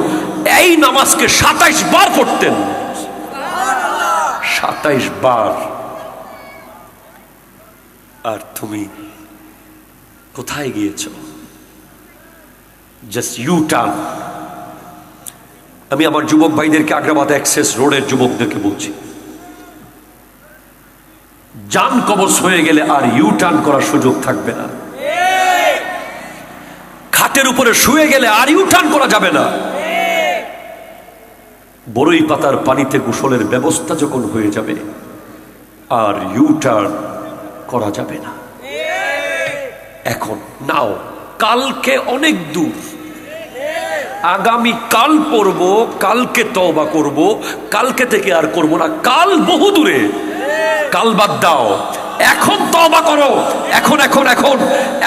এই নামাজকে 27 বার পড়তেন। 27 বার। আর তুমি কোথায় গিয়েছো? Just U turn. আমি আমার যুবক ভাইদেরকে, আগ্রাবাদ অ্যাক্সেস রোডের যুবকদেরকে বলছি, জান কবজ হয়ে গেলে আর ইউ টার্ন করার সুযোগ থাকবে না। খাটের উপরে শুয়ে গেলে আর ইউ টার্ন করা যাবে না। বড়ই পাতার পানিতে গোসলের ব্যবস্থা যখন হয়ে যাবে, আর ইউ টার্ন করা যাবে না। এখন নাও, কালকে অনেক দূর, আগামী কাল পড়ব, কালকে তওবা করব, কালকে থেকে আর করব না। কাল বহু দূরে, কাল বাদ দাও। এখন তওবা করো, এখন এখন এখন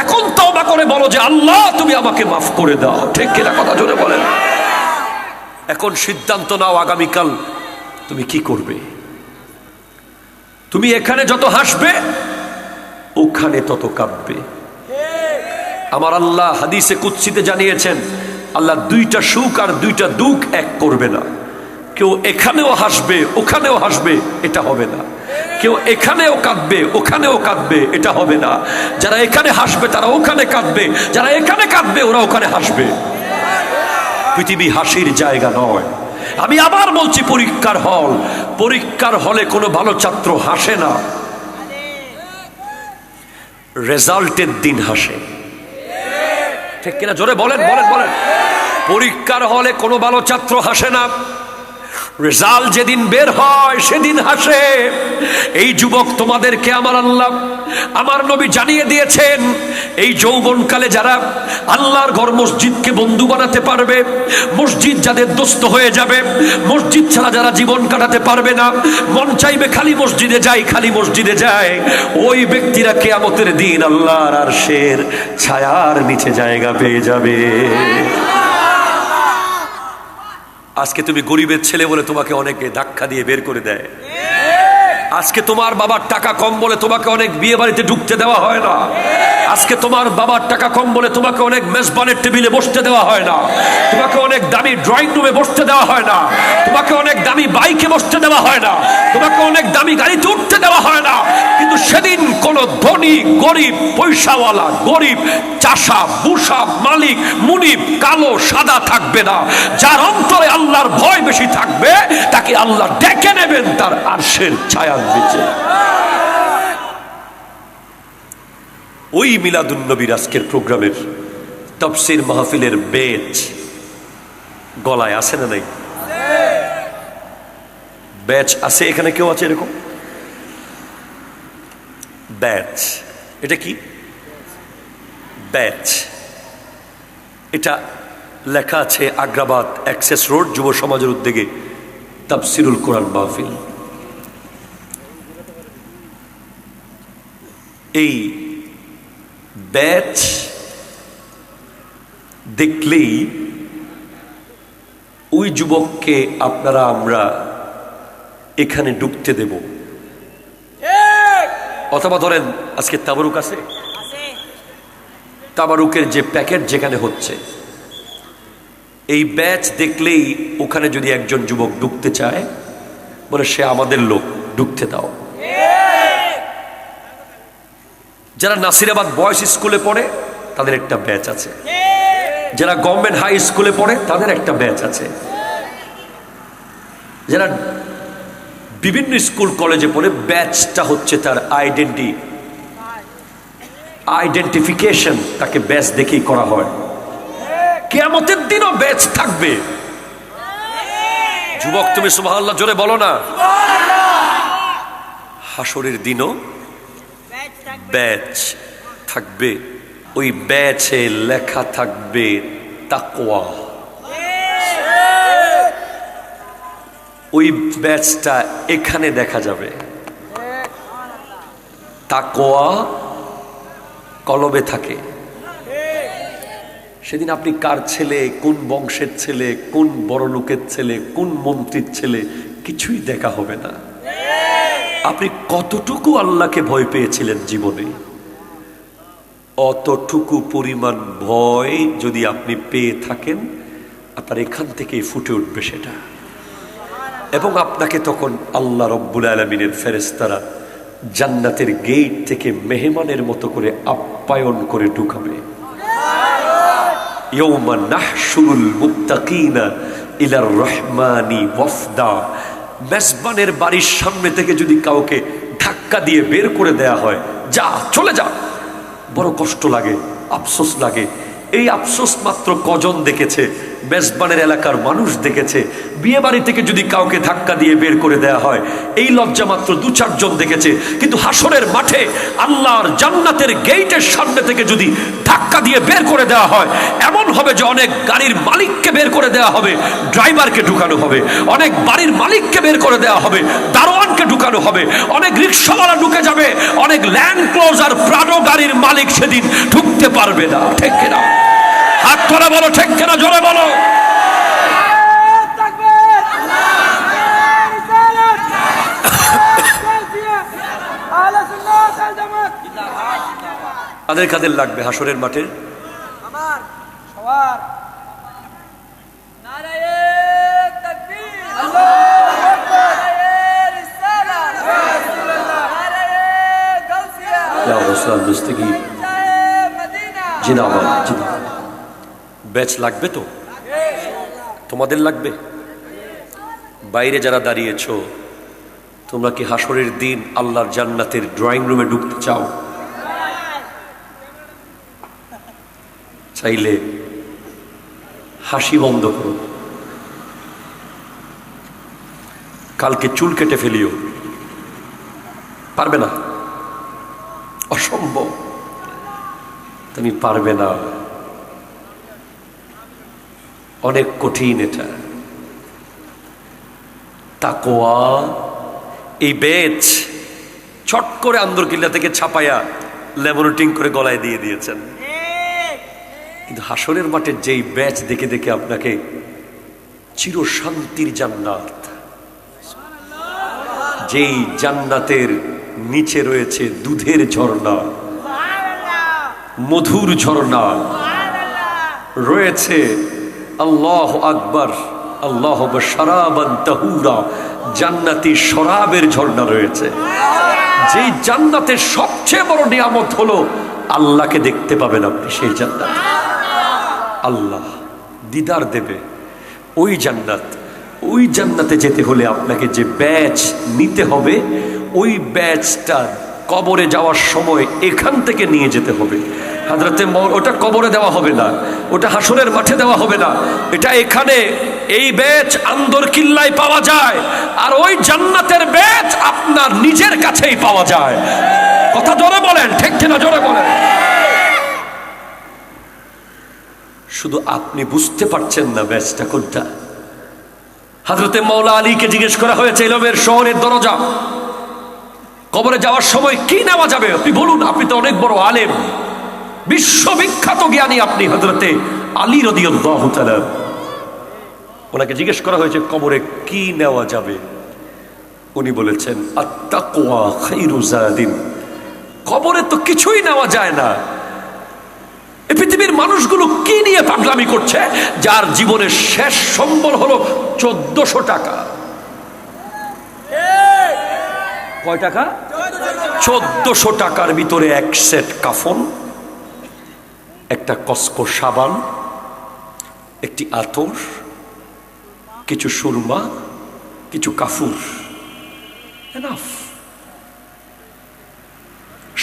এখন তওবা করে বলো যে আল্লাহ তুমি আমাকে মাফ করে দাও। ঠিক কিনা কথা জোরে বলেন। এখন সিদ্ধান্ত নাও আগামীকাল তুমি কি করবে। তুমি এখানে যত হাসবে ওখানে তত কাঁদবে। আমার আল্লাহ হাদিসে কুদসিতে জানিয়েছেন, আল্লাহ দুইটা সুখ আর দুইটা দুঃখ এক করবে না। কেউ এখানেও হাসবে ওখানেও হাসবে, এটা হবে না। কেউ এখানেও কাঁদবে ওখানেও কাঁদবে, এটা হবে না। যারা এখানে হাসবে তারা ওখানে কাঁদবে, যারা এখানে কাঁদবে ওরা ওখানে হাসবে। পৃথিবী হাসির জায়গা নয়। আমি আবার বলছি, পরীক্ষার হল, পরীক্ষার হলে কোনো ভালো ছাত্র হাসে না, রেজাল্টের দিন হাসে। ঠিক কিনা জোরে বলেন বলেন বলেন। পরীক্ষার হলে কোনো ভালো ছাত্র হাসে না, রেজাল্ট যেদিন বের হয় সেদিন হাসে। এই যুবক তোমাদেরকে আমার আল্লাহ আমার নবী জানিয়ে দিয়েছেন, এই যৌবনকালে যারা আল্লাহর ঘর মসজিদকে বন্ধু বানাতে পারবে, মসজিদ যাদের দোস্ত হয়ে যাবে, মসজিদ ছাড়া যারা জীবন কাটাতে পারবে না, মন চাইবে খালি মসজিদে যাই খালি মসজিদে যায়, ওই ব্যক্তিরা কিয়ামতের দিন আল্লাহর আরশের ছায়ার নিচে জায়গা পেয়ে যাবে। আজকে তুমি গরিবের ছেলে বলে তোমাকে অনেকে ধাক্কা দিয়ে বের করে দেয়। আজকে তোমার বাবার টাকা কম বলে তোমাকে অনেক বিয়ে বাড়িতে ঢুকতে দেওয়া হয় না। আজকে তোমার বাবার টাকা কম বলে তোমাকে অনেক মেজবানের টেবিলে বসতে দেওয়া হয় না, তোমাকে অনেক দামি ড্রয়িং রুমে বসতে দেওয়া হয় না, তোমাকে অনেক দামি বাইকে বসতে দেওয়া হয় না, তোমাকে অনেক দামি গাড়িতে উঠতে দেওয়া হয় না। কিন্তু সেদিন কোন ধনী গরিব, পয়সাওয়ালা গরিব, চাষা বুসা মালিক মুনিব কালো সাদা থাকবে না। যার অন্তরে আল্লাহর ভয় বেশি থাকবে তাকে আল্লাহ ডেকে নেবেন তার আরশের ছায়ার নিচে। ওই মিলাদুন নবীর আজকের প্রোগ্রামের তাফসীর মাহফিলের বেচ গলায় আছে না নাই? ব্যাচ আছে এখানে? কেউ আছে এরকম ব্যাচ? এটা কি ব্যাচ? এটা লেখা আছে আগ্রাবাদ অ্যাক্সেস রোড যুব সমাজের উদ্যোগে তাফসীরুল কোরআন মাহফিল। এই ব্যাচ দেখলেই ওই যুবককে আপনারা আমরা এখানে ঢুকতে দেব। অথবা ধরেন আজকে তাবারুক আছে, তাবারুকের যে প্যাকেট যেখানে হচ্ছে, এই ব্যাচ দেখলেই ওখানে যদি একজন যুবক ঢুকতে চায় বলে সে আমাদের লোক, ঢুকতে দাও। যারা নাসিরাবাদ বয়েজ স্কুলে পড়ে তাদের একটা ব্যাচ আছে, যারা গভর্নমেন্ট হাই স্কুলে পড়ে তাদের একটা ব্যাচ আছে, যারা বিভিন্ন স্কুল কলেজে পড়ে ব্যাচটা হচ্ছে তার আইডেন্টিফিকেশন, তাকে ব্যাচ দেখেই করা হয়। কিয়ামতের দিনও ব্যাচ থাকবে। যুবক তুমি সুবহানাল্লাহ জোরে বলো না। হাসরের দিনও ব্যাচ থাকবে। ওই ব্যাচে লেখা থাকবে তাকওয়া। ওই ব্যাচটা এখানে দেখা যাবে। তাকওয়া কলবে থাকে। সেদিন আপনি কার ছেলে, কোন বংশের ছেলে, কোন বড় লোকের ছেলে, কোন মন্ত্রীর ছেলে, কিছুই দেখা হবে না। আপনি কতটুকু আল্লাহকে ভয় পেয়েছিলেন জীবনে, অতটুকু পরিমাণ ভয় যদি আপনি পেয়ে থাকেন, আপনার এখান থেকেই ফুটে উঠবে সেটা। এবং আপনাকে তখন আল্লাহ রব্বুল আলামিনের ফেরেশতারা জান্নাতের গেট থেকে মেহমানের মতো করে আপ্যায়ন করে ঢুকাবে। ইয়াউমা নাহশুরুল মুত্তাকিনা ইলার রহমানি ওয়াফদা। মেজবানের বাড়ির সামনে থেকে যদি কাউকে ধাক্কা দিয়ে বের করে দেয়া হয়, যা চলে যা, বড় কষ্ট লাগে, আফসোস লাগে। এই আফসোস মাত্র কজন দেখেছে মেজবানের এলাকার মানুষ দেখেছে, বিয়ে বাড়ি থেকে যদি কাউকে ধাক্কা দিয়ে বের করে দেয়া হয় এই লজ্জা মাত্র 2-4 জন দেখেছে, কিন্তু হাসরের মাঠে আল্লাহর জান্নাতের গেটের সামনে থেকে যদি ধাক্কা দিয়ে বের করে দেওয়া হয়, এমন হবে যে অনেক গাড়ির মালিককে বের করে দেওয়া হবে, ড্রাইভারকে ঢুকানো হবে, অনেক বাড়ির মালিককে বের করে দেওয়া হবে, দারোয়ানকে ঢুকানো হবে, অনেক রিক্সাওয়ালা ঢুকে যাবে, অনেক ল্যান্ড ক্লোজার প্রাডো গাড়ির মালিক সেদিন ঢুকতে পারবে না। ঠিক কিনা? হাত ধরে বলো ঠিক কিনা, জোরে বলো। কাদের কাদের লাগবে হাসরের মাঠে? ব্যাচ লাগবে তো? তোমাদের লাগবে? বাইরে যারা দাঁড়িয়েছো, তোমরা কি হাসরের দিন আল্লাহর জান্নাতের ড্রয়িং রুমে ঢুকতে চাও? চাইলে হাসি বন্ধ করো, কালকে চুল কেটে ফেলিও। পারবে না, অসম্ভব, তুমি পারবে না, অনেক কঠিন এটা। তাকওয়া এই বেচ ছট করে আন্দরকিল্লা থেকে ছাপায়া লেমোনেটিং করে গলায় দিয়ে দিয়েছেন, কিন্তু হাসরের মাঠে যেই ব্যাচ দেখে দেখে আপনাকে চির শান্তির জান্নাত, যেই জান্নাতের নিচে রয়েছে দুধের ঝর্ণা, মধুর ঝর্ণা রয়েছে, আল্লাহ আকবার, আল্লাহ শারাবান তাহুরা, জান্নাতি শরাবের ঝর্ণা রয়েছে। যেই জান্নাতের সবচেয়ে বড় নিয়ামত হলো আল্লাহকে দেখতে পাবেন আপনি সেই জান্নাত। আল্লাহ দিদার দেবে, ওই জান্নাত, ওই জান্নাতে যেতে হলে আপনাকে যে ব্যাচ নিতে হবে, ওই ব্যাচটা কবরে যাওয়ার সময় এখান থেকে নিয়ে যেতে হবে। হযরতে ওটা কবরে দেওয়া হবে না, ওটা হাসরের মাঠে দেওয়া হবে না, এটা এখানে এই ব্যাচ আন্দরকিল্লায় পাওয়া যায়, আর ওই জান্নাতের ব্যাচ আপনার নিজের কাছেই পাওয়া যায়। কথা জোরে বলেন, ঠিক কিনা? জোরে বলেন। শুধু আপনি বুঝতে পারছেন না ব্যাচটা কোনটা। হযরতে মাওলা আলীকে জিজ্ঞেস করা হয়েছে ইলমের শহরের দরজা, কবরে যাওয়ার সময় কি নেওয়া যাবে? আপনি বলুন, আপনি তো অনেক বড় আলেম, বিশ্ববিখ্যাত জ্ঞানী আপনি, হযরতে আলী রাদিয়াল্লাহু তাআলা। ওনাকে জিজ্ঞেস করা হয়েছে কবরে কি নেওয়া যাবে, উনি বলেছেন আত-তাকওয়া খায়রু যাদিন। কবরে তো কিছুই নেওয়া যায় না। এই পৃথিবীর মানুষগুলো কি নিয়ে পাগলামি করছে, যার জীবনের শেষ সম্বল হলো 1400 টাকা। কয় টাকা? 1400 টাকার ভিতরে এক সেট কাফন, একটা কসকো সাবান, একটি আতর, কিছু সুরমা, কিছু কাফুর, এনাফ,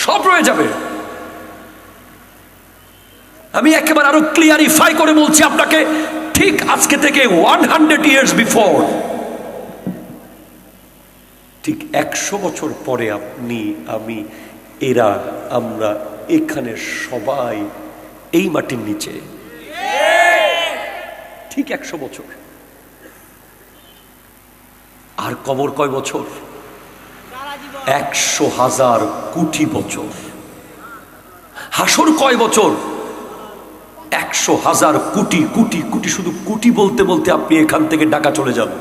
সব রয়ে যাবে। আমি একেবারে আরো ক্লিয়ারিফাই করে বলছি আপনাকে, ঠিক আজকে থেকে 100 years বিফোর, ঠিক 100 বছর পরে আপনি, আমি, এরা, আমরা এখানে সবাই এই মাটির নিচে, ঠিক 100 বছর। আর কবর কয় বছর? 100,000 কোটি বছর। হাসর কয় বছর? 100,000 কোটি কোটি কোটি। শুধু কোটি বলতে বলতে আপনি এখান থেকে ঢাকা চলে যান,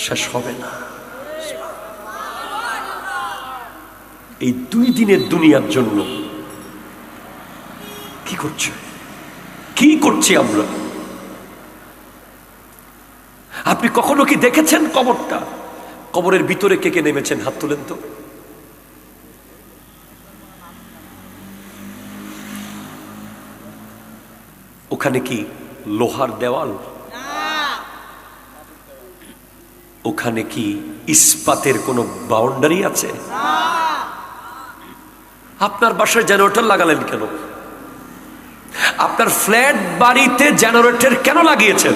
শেষ হবে না। এই 2 দিনের দুনিয়ার জন্য কি করছে, কি করছি আমরা? আপনি কখনো কি দেখেছেন কবরটা? কবরের ভিতরে কে কে নেমেছেন? হাত তুলেন তো। ওখানে কি লোহার দেওয়াল? ওখানে কি ইস্পাতের কোনো বাউন্ডারি আছে? আপনার বাসায় জেনারেটর লাগালেন কেন? আপনার ফ্ল্যাট বাড়িতে জেনারেটর কেন লাগিয়েছেন?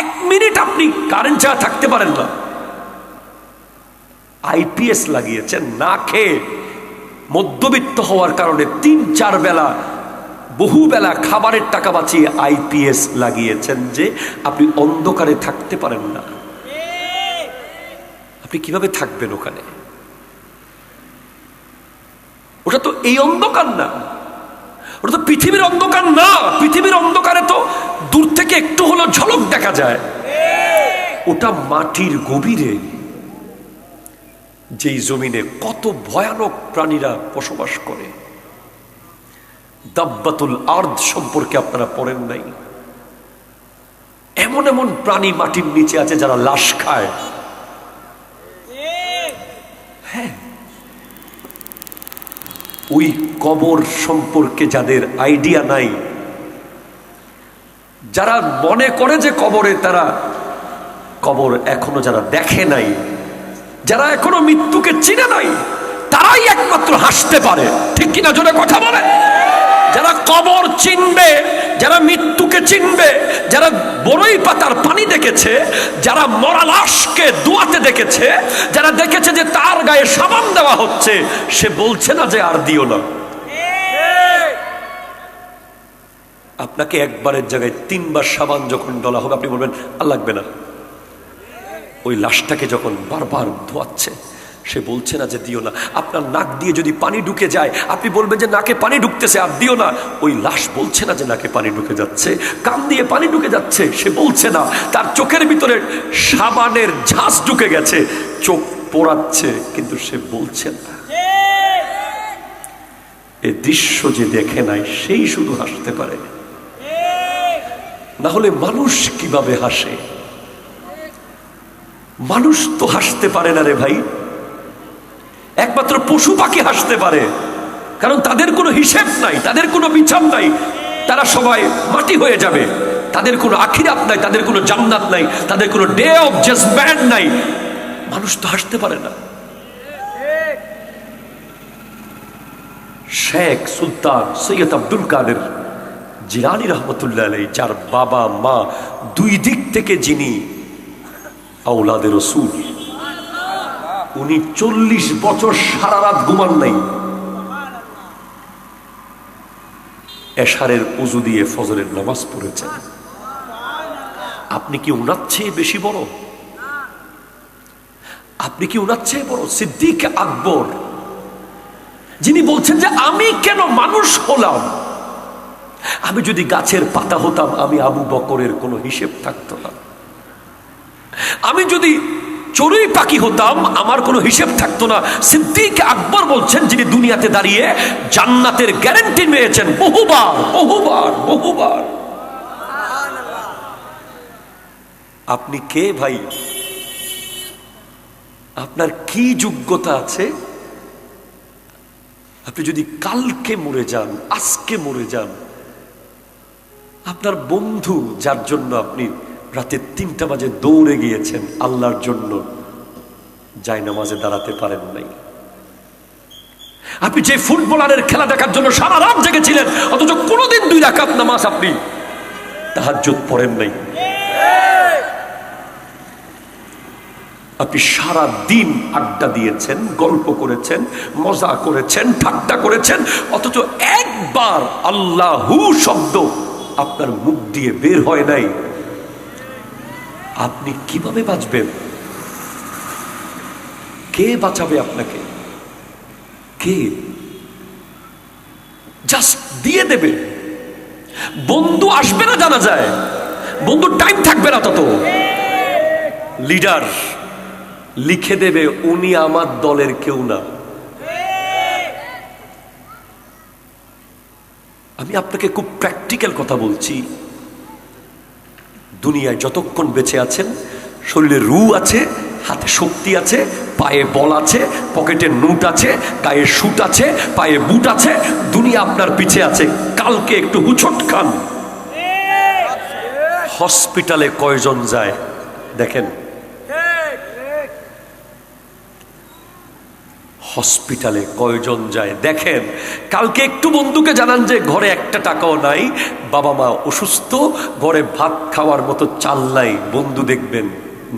1 মিনিট আপনি কারেন্ট ছাড়া থাকতে পারেন না। আইপিএস লাগিয়েছেন না খেয়ে, মধ্যবিত্ত হওয়ার কারণে 3-4 বেলা বহু বেলা খাবারের টাকা বাঁচিয়ে আইপিএস লাগিয়েছেন যে আপনি অন্ধকারে থাকতে পারেন না। আপনি কিভাবে থাকবেন ওখানে? ওটা তো এই অন্ধকার না, ওটা তো পৃথিবীর অন্ধকার না। পৃথিবীর অন্ধকারে তো দূর থেকে একটু হলো ঝলক দেখা যায়। ওটা মাটির গভীরে, যেই জমিনে কত ভয়ানক প্রাণীরা বসবাস করে। দাব্বাতুল আরদ সম্পর্কে আপনারা পড়েন নাই? এমন এমন প্রাণী মাটির নিচে আছে যারা লাশ খায়। হ্যাঁ, ওই কবর সম্পর্কে যাদের আইডিয়া নাই, যারা মনে করে যে কবরে তারা কবর এখনো যারা দেখে নাই, যারা এখনো মৃত্যুকে চিনে নাই, তারাই একমাত্র হাসতে পারে। ঠিক কিনা জোরে কথা বলে? যারা কবর চিনবে, যারা মৃত্যুকে চিনবে, যারা বড়ই পাতার পানি দেখেছে, যারা মরা লাশকে দুয়াতে দেখেছে, যারা দেখেছে যে তার গায়ে সাবান দেওয়া হচ্ছে, সে বলছে না যে আর দিও না। আপনাকে একবারের জায়গায় 3 বার সাবান যখন ডলা হবে, আপনি বলবেন আর লাগবে না। ওই লাশটাকে যখন বারবার ধোয়াচ্ছে, সে বলছে না যে দিও না। আপনার নাক দিয়ে যদি পানি ঢুকে যায়, আপনি বলবেন যে নাকে পানি ঢুকতেছে আর দিও না। ওই লাশ বলছে না যে নাকে পানি ঢুকে যাচ্ছে। কান দিয়ে পানি ঢুকে যাচ্ছে, সে বলছে না। তার চোখের ভিতরে সাবানের ঝাঁস ঢুকে গেছে, চোখ পোড়াচ্ছে, কিন্তু সে বলছে না। এই দৃশ্য যে দেখে নাই, সেই শুধু হাসতে পারে। না হলে মানুষ কিভাবে হাসে? মানুষ তো হাসতে পারে না রে ভাই। একমাত্র পশু পাখি হাসতে পারে, কারণ তাদের কোনো হিসেব নাই, তাদের কোনো বিচার নাই। তারা সবাই মাটি হয়ে যাবে। তাদের কোনো আখিরাত নাই, তাদের কোনো জান্নাত নাই, তাদের কোনো ডে অফ জাজমেন্ট নাই। মানুষ তো হাসতে পারে না। শেখ সুলতান সৈয়দ আব্দুল কাদের জিলানী রহমতুল্লাহ আলাইহি, যার বাবা মা 2 দিক থেকে যিনি আওলাদে রাসূল, উনি 40 বছর সারা রাত ঘুমান নাই। এশারের ওযু দিয়ে ফজরের নামাজ পড়েছেন। আপনি কি উনার চেয়ে বেশি বড়? আপনি কি উনার চেয়ে বড়? সিদ্দিক আকবর, যিনি বলছেন যে আমি কেন মানুষ হলাম? আমি যদি গাছের পাতা হতাম, আমি আবু বকরের কোনো হিসেব থাকতো না। আমি যদি চড়ুই পাখি হতাম, আমার কোনো হিসেব থাকতো না। সিদ্দিক আকবর বলছেন, যিনি দুনিয়াতে দাঁড়িয়ে জান্নাতের গ্যারান্টি পেয়েছেন বহুবার বহুবার বহুবার। আপনি কে ভাই? আপনার কি যোগ্যতা আছে? আপনি যদি কালকে মরে যান, আজকে মরে যান, আপনার বন্ধু যার জন্য আপনি রাতে 3টা বাজে দৌড়ে গিয়েছেন, আল্লাহর জন্য জায়নামাজে দাঁড়াতে পারেন নাই। আপনি যে ফুটবলারের খেলা দেখার জন্য সারা রাত জেগেছিলেন, অথচ কোনোদিন 2 রাকাত নামাজ আপনি তাহাজ্জুদ পড়েন নাই। আপনি সারা দিন আড্ডা দিয়েছেন, গল্প করেছেন, মজা করেছেন, ঠাট্টা করেছেন, অথচ একবার আল্লাহু শব্দ আপনার মুখ দিয়ে বের হয় নাই। আপনি কিভাবে বাঁচবেন? কে বাঁচাবে আপনাকে? কে? জাস্ট দিয়ে দেবে। বন্ধু আসবে না জানা যায়, বন্ধুর টাইম থাকবে না। তত লিডার লিখে দেবে উনি আমার দলের কেউ না। আমি আপনাকে খুব প্র্যাকটিক্যাল কথা বলছি। দুনিয়ায় যতক্ষণ বেঁচে আছেন, শরীরে রূহ আছে, হাতে শক্তি আছে, পায়ে বল আছে, পকেটে নোট আছে, গায়ে শুট আছে, পায়ে বুট আছে, দুনিয়া আপনার পিছে আছে। কালকে একটু হুচট খান। হসপিটালে কয়জন যায় দেখেন? হসপিটালে কয়জন যায় দেখেন। কালকে একটু বন্ধুকে জানান যে ঘরে একটা টাকাও নাই, বাবা মা অসুস্থ, ঘরে ভাত খাওয়ার মতো চাল নাই, বন্ধু দেখবেন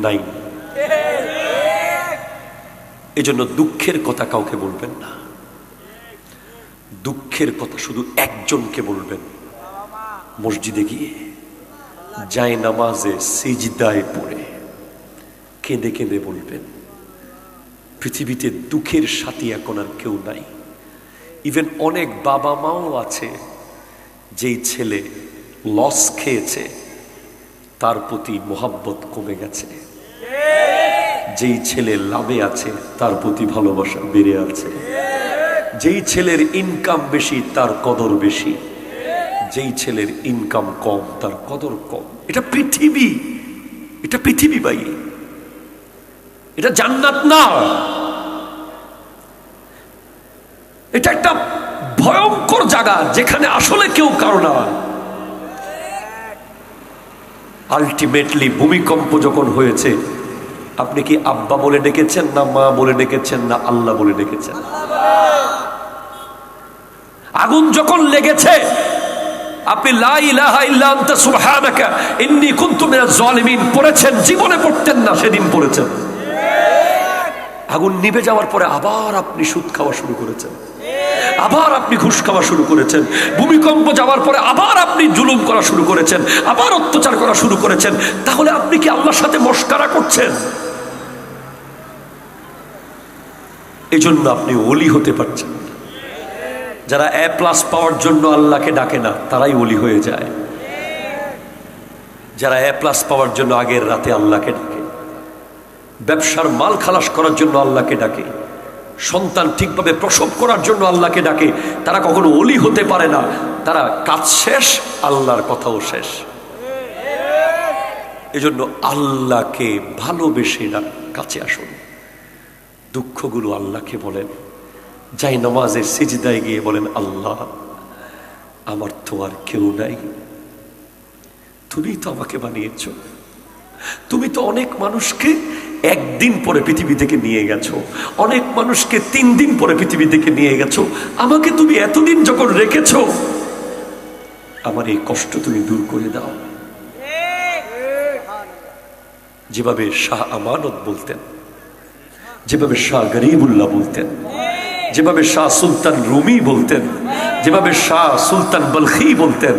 নাই। এজন্য দুঃখের কথা কাউকে বলবেন না, দুঃখের কথা শুধু একজনকে বলবেন। মসজিদে গিয়ে যায় নামাজে সিজদায় পড়ে কেঁদে কেঁদে বলবেন, পৃথিবীতে দুঃখের সাথী এখন আর কেউ নাই। ইভেন অনেক বাবা মাও আছে যেই ছেলে লস খেয়েছে তার প্রতি মোহাব্বত কমে গেছে, যেই ছেলে লাভে আছে তার প্রতি ভালোবাসা বেড়ে আছে, যেই ছেলের ইনকাম বেশি তার কদর বেশি, যেই ছেলের ইনকাম কম তার কদর কম। এটা পৃথিবী, এটা পৃথিবী ভাই, এটা জান্নাত না। এটা একটা ভয়ঙ্কর জায়গা যেখানে আসলে কেউ কারো না। আলটিমেটলি ভূমিকম্প যখন হয়েছে, আপনি কি আব্বা বলে ডেকেছেন না মা বলে ডেকেছেন না আল্লাহ বলে ডেকেছেন? আগুন যখন লেগেছে আপনি লা ইলাহা ইল্লা আনতা সুবহানাকা ইন্নী কুনতু মিনাজ জালিমিন পড়েছেন, জীবনে পড়তেন না, সেদিন পড়েছেন। আগুন নিভে যাওয়ার পরে আবার আপনি সুদ খাওয়া শুরু করেছেন, আবার আপনি ঘুষ খাওয়া শুরু করেছেন। ভূমিকম্প যাওয়ার পরে আবার আপনি জুলুম করা শুরু করেছেন, আবার অত্যাচার করা শুরু করেছেন। তাহলে আপনি কি আল্লাহর সাথে মশকরা করছেন? এই জন্য আপনি ওলি হতে পারছেন। যারা A+ পাওয়ার জন্য আল্লাহকে ডাকে না তারাই ওলি হয়ে যায়। যারা A+ পাওয়ার জন্য আগের রাতে আল্লাহকে ডাকে, ব্যবসার মাল খালাস করার জন্য আল্লাহকে ডাকে, সন্তান ঠিকভাবে প্রসব করার জন্য আল্লাহকে ডাকে, তারা কখনো ওলি হতে পারে না। তারা কাজ শেষ, আল্লাহর কথাও শেষ। এজন্য আল্লাহকে ভালোবেসে না কাছে আসুন। দুঃখগুলো আল্লাহকে বলেন, যাই নামাজের সিজদায় গিয়ে বলেন, আল্লাহ আমার তো আর কেউ নাই, তুমি তো আমাকে বানিয়েছ, তুমি তো অনেক মানুষকে একদিন পরে পৃথিবী থেকে নিয়ে গেছো, অনেক মানুষকে 3 দিন পরে পৃথিবী থেকে নিয়ে গেছো, আমাকে তুমি এতদিন যখন রেখেছো, আমার এই কষ্ট তুমি দূর করে দাও। যেভাবে শাহ আমানত বলতেন, যেভাবে শাহ গরিবুল্লাহ বলতেন, যেভাবে শাহ সুলতান রুমি বলতেন, যেভাবে শাহ সুলতান বলখি বলতেন,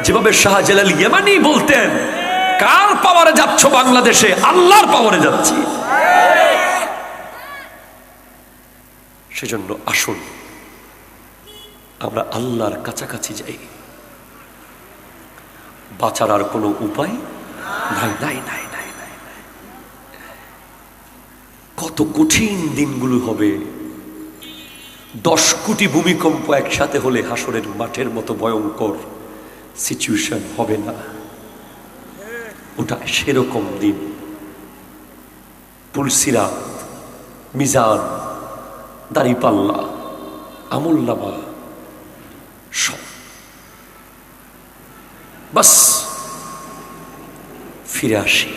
যেভাবে শাহ জালাল ইয়ামানি বলতেন, কার পাওয়ারে যাচ্ছ বাংলাদেশে? আল্লাহর পাওয়ারে যাচ্ছি। সেজন্য আসুন আমরা আল্লাহর কাছাকাছি যাই। বাঁচার আর কোনো উপায় নাই, নাই, নাই, নাই, নাই। কত কঠিন দিনগুলো হবে। 10 কোটি ভূমিকম্প একসাথে হলে হাসরের মাঠের মতো ভয়ঙ্কর সিচুয়েশন হবে না, ওটা সেরকম দিন। পুলসিরাত, মিজান, দাড়িপাল্লা, আমলনামা সব বাস ফিরে আসি।